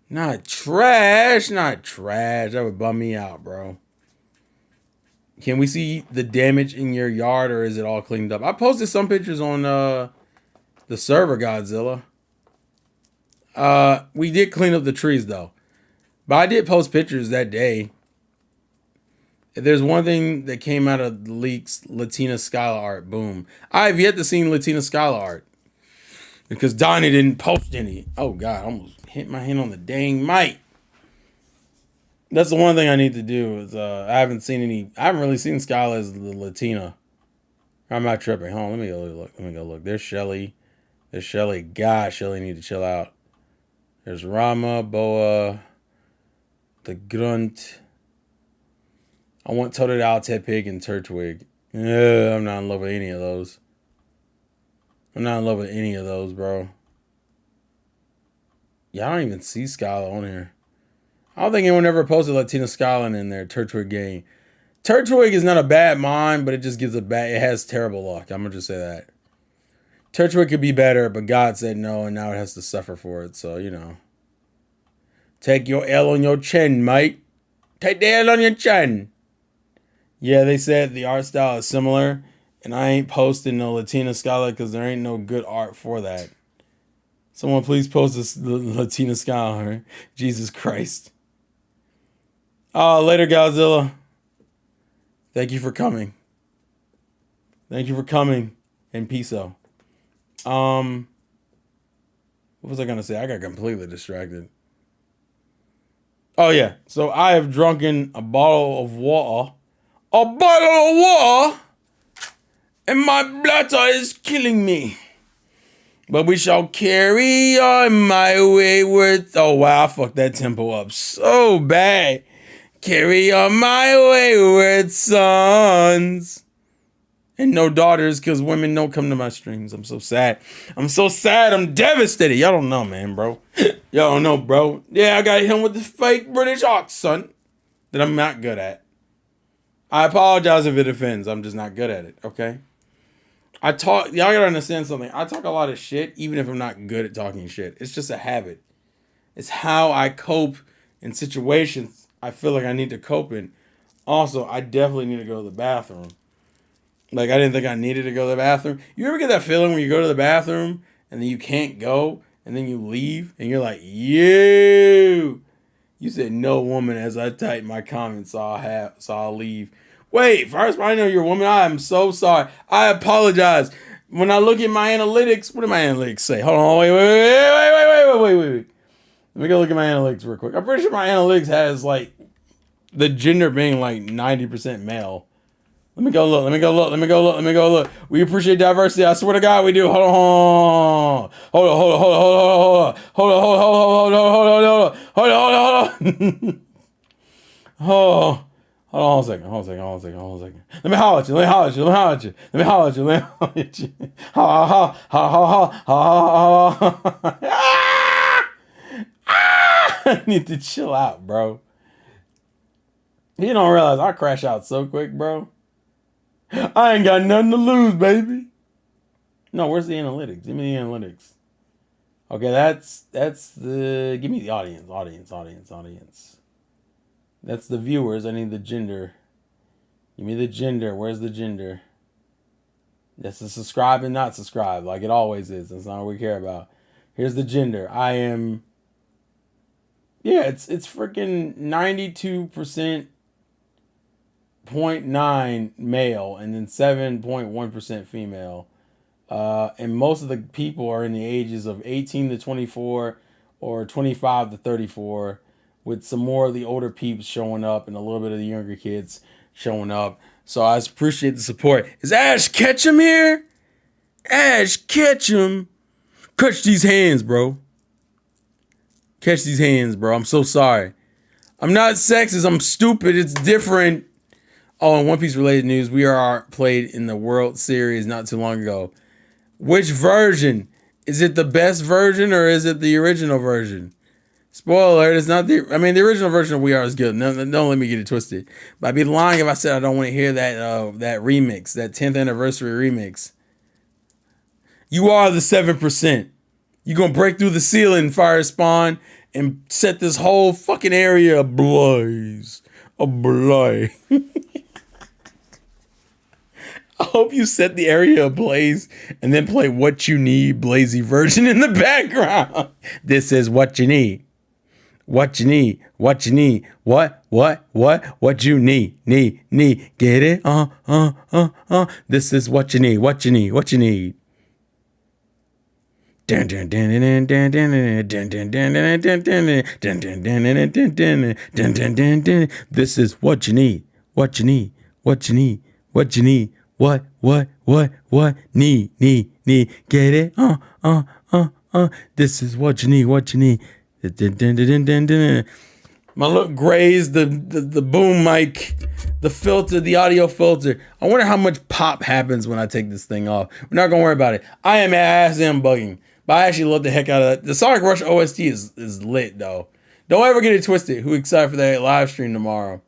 Not trash. That would bum me out, bro. Can we see the damage in your yard, or is it all cleaned up? I posted some pictures on the server, Godzilla. We did clean up the trees, though. But I did post pictures that day. If there's one thing that came out of the leaks, Latina Skyla art, boom. I've yet to see Latina Skyla art. Because Donnie didn't post any. Oh, God, I almost hit my hand on the dang mic. That's the one thing I need to do is I haven't really seen Skylar as the Latina. I'm not tripping. Hold on, let me go look. There's Shelly. God, Shelly need to chill out. There's Rama, Boa, the Grunt. I want Totodile, Ted Pig, and Turtwig. Yeah, I'm not in love with any of those. Bro. Yeah, I don't even see Skylar on here. I don't think anyone ever posted Latina Skyline in their Turtwig game. Turtwig is not a bad mind, but it just gives it has terrible luck. I'm going to just say that. Turtwig could be better, but God said no, and now it has to suffer for it. So, you know. Take your L on your chin, mate. Take the L on your chin. Yeah, they said the art style is similar, and I ain't posting no Latina Scholar because there ain't no good art for that. Someone please post this Latina Scholar. Jesus Christ. Oh, later, Godzilla. Thank you for coming. And peace out. What was I going to say? I got completely distracted. Oh, yeah. So I have drunken a bottle of water. And my bladder is killing me. But we shall carry on my wayward... Oh, wow. I fucked that tempo up so bad. Carry on my wayward sons. And no daughters, because women don't come to my streams. I'm so sad. I'm devastated. Y'all don't know, man, bro. Y'all don't know, bro. Yeah, I got him with the fake British accent that I'm not good at. I apologize if it offends. I'm just not good at it, okay? Y'all gotta understand something. I talk a lot of shit, even if I'm not good at talking shit. It's just a habit. It's how I cope in situations I feel like I need to cope in. Also, I definitely need to go to the bathroom. Like, I didn't think I needed to go to the bathroom. You ever get that feeling when you go to the bathroom and then you can't go and then you leave and you're like, you said no woman as I typed my comments, so I'll leave. Wait, first, I know you're a woman. I am so sorry. I apologize. When I look at my analytics, what do my analytics say? Hold on, wait. Let me go look at my analytics real quick. I'm pretty sure my analytics has, like, the gender being, like, 90% male. Let me go look. We appreciate diversity. I swear to God, we do. Hold on. Hold on a second. Let me holler at you. I need to chill out, bro. You don't realize I crash out so quick, bro. I ain't got nothing to lose, baby. No, where's the analytics? Give me the analytics. Okay, that's the... Give me the audience. That's the viewers. I need the gender. Give me the gender. Where's the gender? That's the subscribe and not subscribe, like it always is. That's not what we care about. Here's the gender. I am... Yeah, it's freaking 92% 0.9 male and then 7.1% female. And most of the people are in the ages of 18 to 24 or 25 to 34, with some more of the older peeps showing up and a little bit of the younger kids showing up. So I appreciate the support. Is Ash Ketchum here? Ash Ketchum. Catch these hands, bro. I'm so sorry. I'm not sexist. I'm stupid. It's different. Oh, and One Piece related news. We are played in the World Series not too long ago. Which version? Is it the best version or is it the original version? Spoiler alert, it's not the original version of We Are is good. No, don't let me get it twisted. But I'd be lying if I said I don't want to hear that remix, that 10th anniversary remix. You are the 7%. You're going to break through the ceiling, Fire Spawn, and set this whole fucking area ablaze. I hope you set the area ablaze and then play What You Need Blazy version in the background. This is what you need. What you need. What you need. What you need. Get it? This is what you need. What you need. This is what you need. What you need. What you need. What you need. What need. Get it? This is what you need. What you need. My look grazed the boom mic, the filter, the audio filter. I wonder how much pop happens when I take this thing off. We're not gonna worry about it. I am bugging, but I actually love the heck out of that. The Sonic Rush OST is lit though. Don't ever get it twisted. Who excited for that live stream tomorrow?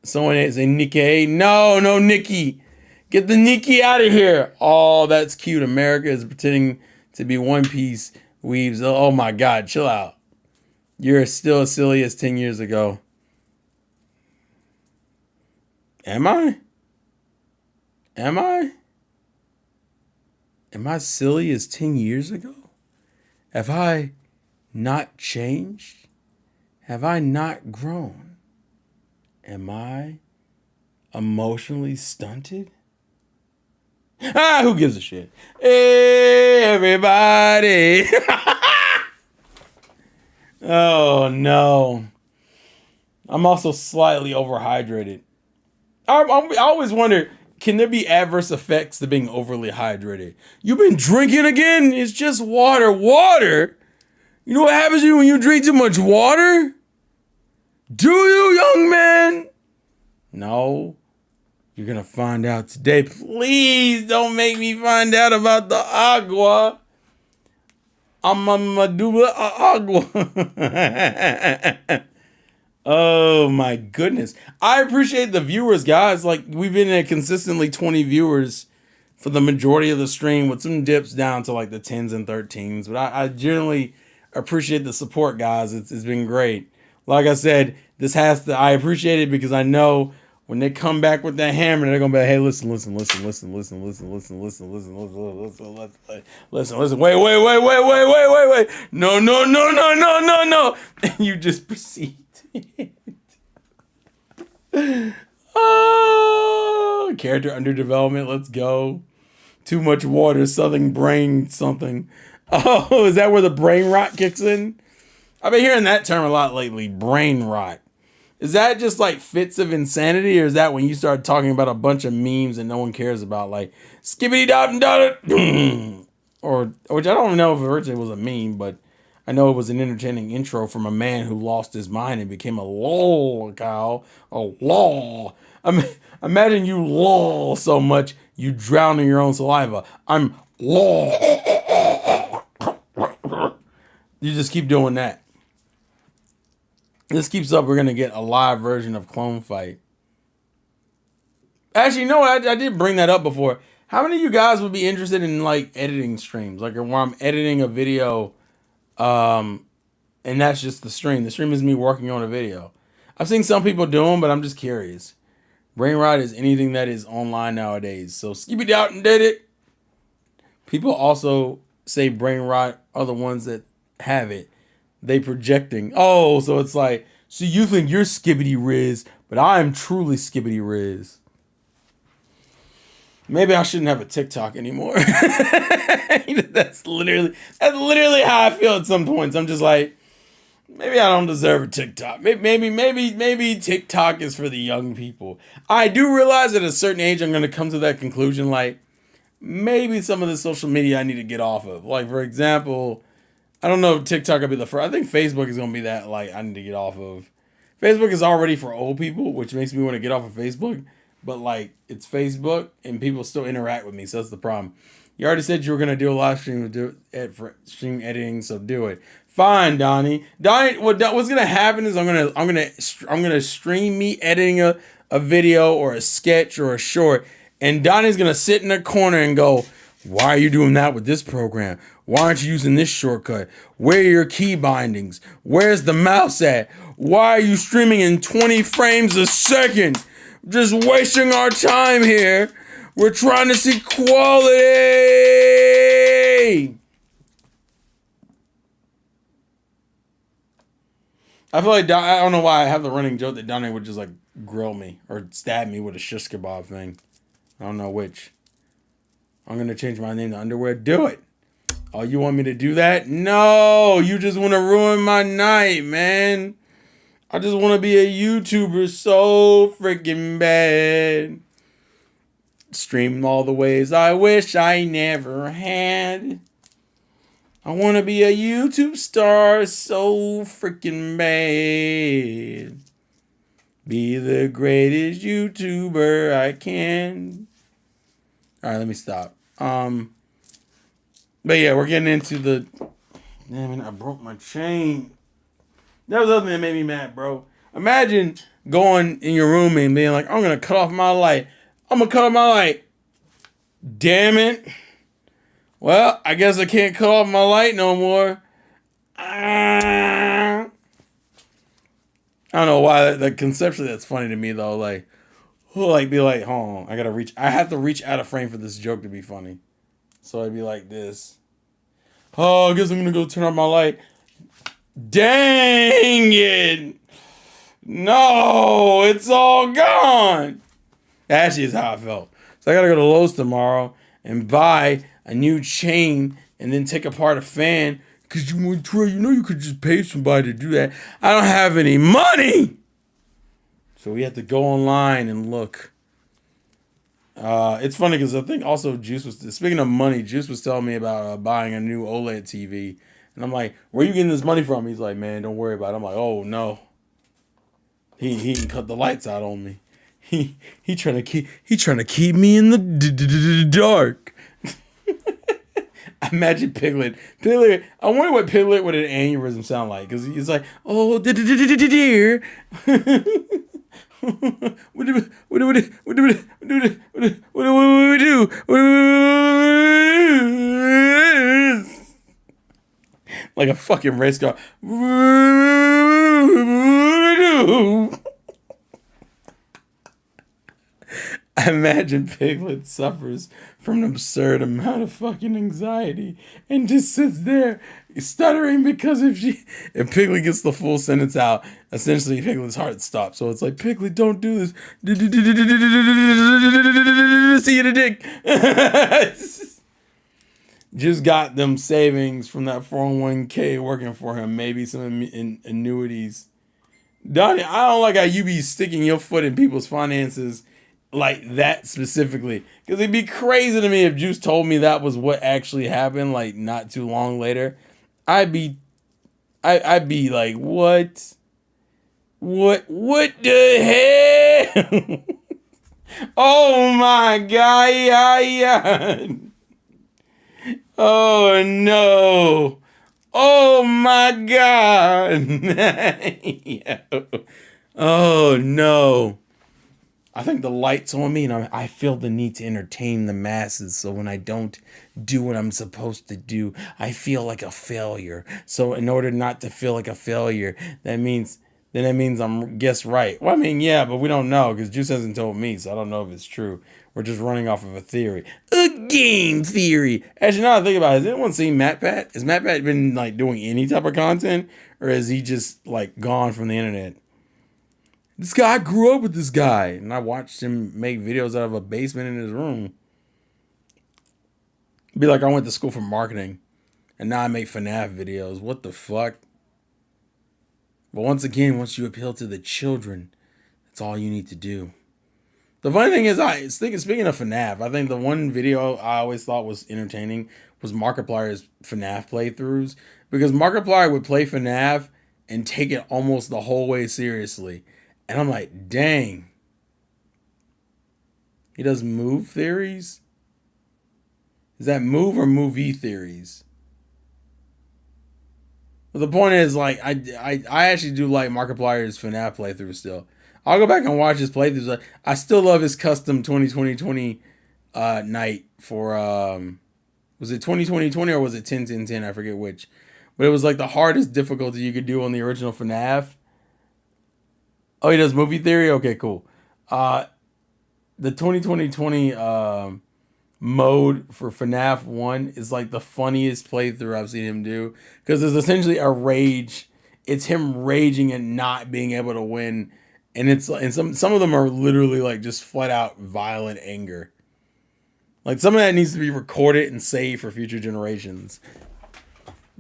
Someone say Nikki. No, Nikki. Get the Nikki out of here. Oh, that's cute. America is pretending to be One Piece weaves. Oh my God, chill out. You're still as silly as 10 years ago. Am I? Am I silly as 10 years ago? Have I not changed? Have I not grown? Am I emotionally stunted? Who gives a shit? Hey, everybody. Oh, no. I'm also slightly overhydrated. I always wonder, can there be adverse effects to being overly hydrated? You've been drinking again? It's just water. Water? You know what happens to you when you drink too much water? Do you, young man? No. You're going to find out today. Please don't make me find out about the agua. I'm a Maduba agua. Oh my goodness. I appreciate the viewers, guys. Like, we've been at consistently 20 viewers for the majority of the stream, with some dips down to like the 10s and 13s. But I generally appreciate the support, guys. It's been great. Like I said, I appreciate it because I know when they come back with that hammer, they're gonna be like, hey, listen. Wait. No. And you just proceed. Oh, character under development. Let's go. Too much water, southern brain something. Oh, is that where the brain rot kicks in? I've been hearing that term a lot lately, brain rot. Is that just like fits of insanity, or is that when you start talking about a bunch of memes that no one cares about, like skibbity dot and dot, or which I don't even know if it originally was a meme, but I know it was an entertaining intro from a man who lost his mind and became a lol cow. A lol. I mean, imagine you lol so much you drown in your own saliva. I'm lol. You just keep doing that. This keeps up, we're going to get a live version of Clone Fight. Actually, no, I did bring that up before. How many of you guys would be interested in like editing streams? Like where I'm editing a video, and that's just the stream. The stream is me working on a video. I've seen some people do them, but I'm just curious. Brain rot is anything that is online nowadays. So skip it out and did it. People also say brain rot are the ones that have it. They projecting. Oh, so it's like, so you think you're Skibbity Riz, but I am truly Skibbity Riz. Maybe I shouldn't have a TikTok anymore. That's literally how I feel at some points. I'm just like, maybe I don't deserve a TikTok. Maybe TikTok is for the young people. I do realize at a certain age I'm going to come to that conclusion. Like, maybe some of the social media I need to get off of. Like, for example, I don't know if TikTok will be the first. I think Facebook is going to be that, like, I need to get off of. Facebook is already for old people, which makes me want to get off of Facebook. But, like, it's Facebook, and people still interact with me, so that's the problem. You already said you were going to do a live stream for stream editing, so do it. Fine, Donnie. What's going to happen is I'm going to stream me editing a video or a sketch or a short, and Donnie's going to sit in a corner and go, why are you doing that with this program? Why aren't you using this shortcut? Where are your key bindings? Where's the mouse at? Why are you streaming in 20 frames a second? Just wasting our time here. We're trying to see quality. I feel like I don't know why I have the running joke that Donnie would just like grill me or stab me with a shish kebab thing. I don't know which. I'm going to change my name to Underwear. Do it. Oh, you want me to do that? No, you just want to ruin my night, man. I just want to be a YouTuber so freaking bad. Stream all the ways I wish I never had. I want to be a YouTube star so freaking bad. Be the greatest YouTuber I can. All right, let me stop. But yeah, we're getting into the. Damn it, I broke my chain. That was the other thing that made me mad, bro. Imagine going in your room and being like, I'm gonna cut off my light. I'm gonna cut off my light. Damn it. Well, I guess I can't cut off my light no more. I don't know why. That conceptually, that's funny to me though. Like, who'll like be like, hold on, I gotta reach. I have to reach out of frame for this joke to be funny. So I'd be like this. Oh, I guess I'm gonna go turn on my light. Dang it! No, it's all gone. That actually is how I felt. So I gotta go to Lowe's tomorrow and buy a new chain and then take apart a fan. Cause you want to, you know, you could just pay somebody to do that. I don't have any money. So we have to go online and look. It's funny because I think also Juice was, speaking of money, Juice was telling me about buying a new OLED TV. And I'm like, where are you getting this money from? He's like, man, don't worry about it. I'm like, oh no. He can cut the lights out on me. He trying to keep me in the dark. Imagine Piglet. I wonder what Piglet would an aneurysm sound like, because he's like, oh dear. What do we do? Like a fucking race car. I imagine Piglet suffers from an absurd amount of fucking anxiety and just sits there stuttering because if Piglet gets the full sentence out, essentially Piglet's heart stops. So it's like, Piglet, don't do this. See you in the dick. Just got them savings from that 401k working for him. Maybe some annuities. Donnie, I don't like how you be sticking your foot in people's finances like that specifically, because it'd be crazy to me if Juice told me that was what actually happened, like not too long later. I'd be like, what the hell? Oh my god. Oh no. Oh my god. Oh no. I think the light's on me, and I feel the need to entertain the masses. So when I don't do what I'm supposed to do, I feel like a failure. So in order not to feel like a failure, that means I'm guess right. Well, I mean, yeah, but we don't know because Juice hasn't told me, so I don't know if it's true. We're just running off of a theory, a game theory. Actually, now I think about it, has anyone seen MatPat? Has MatPat been like doing any type of content, or is he just like gone from the internet? This guy, I grew up with this guy, and I watched him make videos out of a basement in his room. Be like, I went to school for marketing, and now I make FNAF videos. What the fuck? But once again, once you appeal to the children, that's all you need to do. The funny thing is, speaking of FNAF, I think the one video I always thought was entertaining was Markiplier's FNAF playthroughs, because Markiplier would play FNAF and take it almost the whole way seriously. And I'm like, dang. He does move theories? Is that move or movie theories? But the point is, like, I actually do like Markiplier's FNAF playthrough still. I'll go back and watch his playthroughs. I still love his custom 2020 night for, was it 2020 or was it 10-10-10? I forget which. But it was like the hardest difficulty you could do on the original FNAF. Oh, he does movie theory? Okay, cool. The 2020 mode for FNAF 1 is like the funniest playthrough I've seen him do. Because it's essentially a rage. It's him raging and not being able to win. And some of them are literally like just flat out violent anger. Like, some of that needs to be recorded and saved for future generations.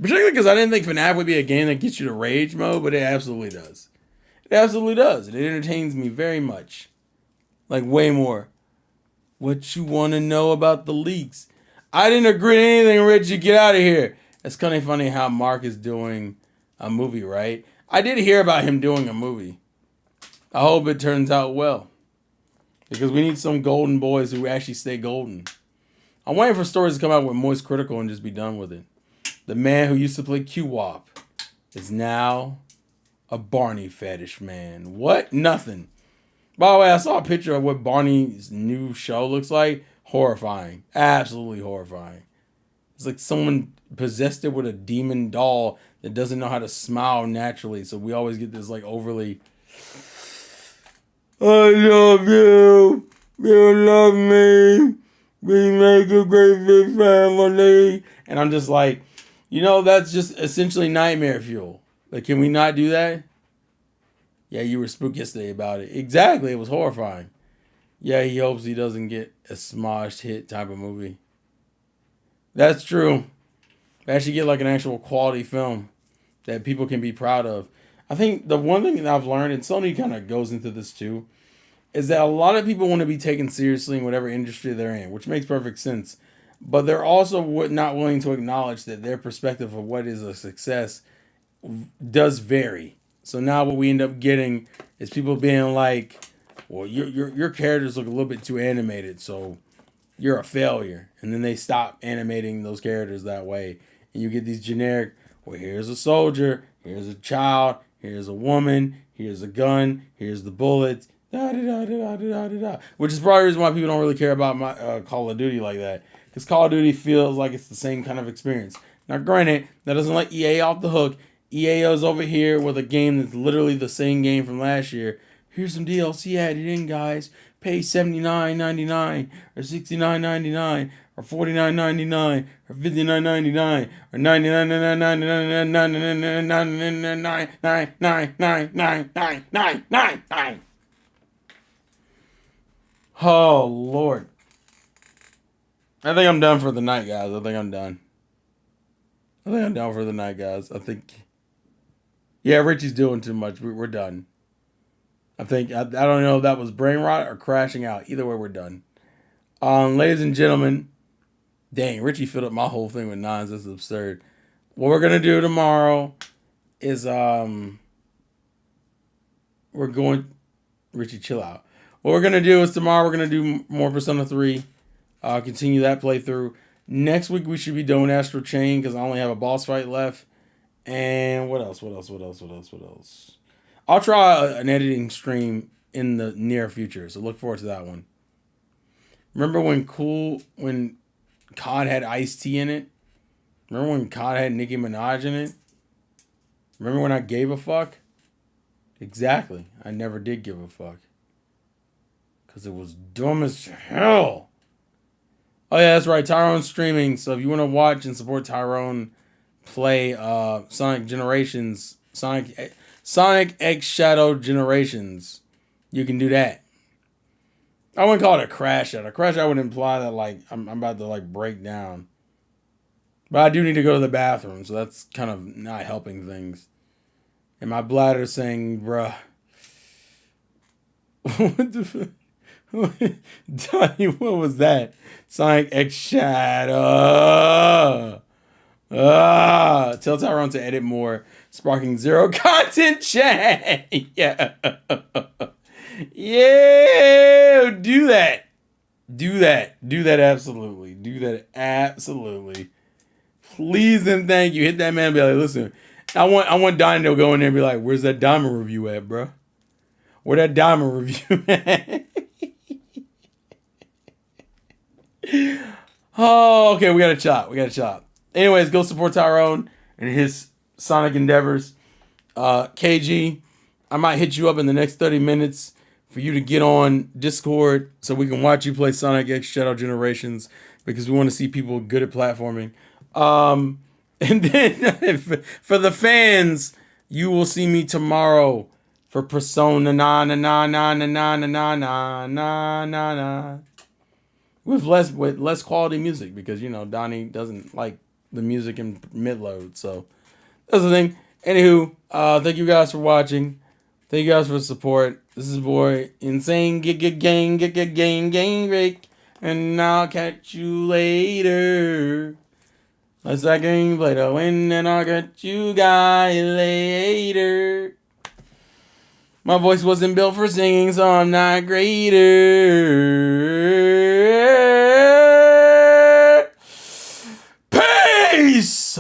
Particularly because I didn't think FNAF would be a game that gets you to rage mode, but it absolutely does. It absolutely does. It entertains me very much. Like, way more. What you want to know about the leaks? I didn't agree to anything, Richie. Get out of here. It's kind of funny how Mark is doing a movie, right? I did hear about him doing a movie. I hope it turns out well. Because we need some golden boys who actually stay golden. I'm waiting for stories to come out with Moist Critical and just be done with it. The man who used to play Q-Wop is now a Barney fetish man. What? Nothing. By the way, I saw a picture of what Barney's new show looks like. Horrifying. Absolutely horrifying. It's like someone possessed it with a demon doll that doesn't know how to smile naturally. So we always get this like overly, I love you. You love me. We make a great big family. And I'm just like, that's just essentially nightmare fuel. Like, can we not do that? Yeah, you were spooked yesterday about it. Exactly, it was horrifying. Yeah, he hopes he doesn't get a smosh hit type of movie. That's true. They actually get like an actual quality film that people can be proud of. I think the one thing that I've learned, and Sony kind of goes into this too, is that a lot of people want to be taken seriously in whatever industry they're in, which makes perfect sense. But they're also not willing to acknowledge that their perspective of what is a success does vary. So now what we end up getting is people being like, well, your characters look a little bit too animated, so you're a failure. And then they stop animating those characters that way. And you get these generic, well, here's a soldier, here's a child, here's a woman, here's a gun, here's the bullets, da da da da da da da. Which is probably the reason why people don't really care about my Call of Duty like that. Because Call of Duty feels like it's the same kind of experience. Now, granted, that doesn't let EA off the hook. EA is over here with a game that's literally the same game from last year. Here's some DLC added in, guys. Pay $79.99 or $69.99 or $49.99 or $59.99 or $99.99. Oh, Lord. I think I'm done for the night, guys. I think I'm done for the night, guys. I think... Yeah, Richie's doing too much. We're done. I think, I don't know if that was brain rot or crashing out. Either way, we're done. Ladies and gentlemen, dang, Richie filled up my whole thing with nines. This is absurd. What we're going to do tomorrow is, Richie, chill out. What we're going to do is tomorrow we're going to do more Persona 3. Continue that playthrough. Next week we should be doing Astral Chain because I only have a boss fight left. And what else? I'll try an editing stream in the near future, so look forward to that one. Remember when COD had Ice-T in it? Remember when COD had Nicki Minaj in it? Remember when I gave a fuck? Exactly. I never did give a fuck. Because it was dumb as hell. Oh yeah, that's right. Tyrone's streaming, so if you want to watch and support Tyrone play Sonic X Shadow Generations, you can do that. I wouldn't call it a crash out. A crash out would imply that like I'm about to like break down. But I do need to go to the bathroom, so that's kind of not helping things. And my bladder's saying, bruh. What the fuck? Donnie, what was that? Sonic X Shadow. Tell Tyrone to edit more. Sparking zero content chat. Yeah. Yeah. Do that. Absolutely. Do that absolutely. Please and thank you. Hit that man and be like, listen, I want Donnie to go in there and be like, where's that diamond review at, bro? Where that diamond review at? Oh, okay, we got a chop. Anyways, go support Tyrone and his Sonic endeavors. KG, I might hit you up in the next 30 minutes for you to get on Discord so we can watch you play Sonic X Shadow Generations because we want to see people good at platforming. And then for the fans, you will see me tomorrow for Persona na na na na na na na na na na. with less quality music because Donnie doesn't like the music in mid load. So that's the thing. Anywho, thank you guys for watching. Thank you guys for the support. This is boy Insane Gang Rake, and I'll catch you later. Let's that game play to win, and I'll catch you guys later. My voice wasn't built for singing, so I'm not greater. Peace.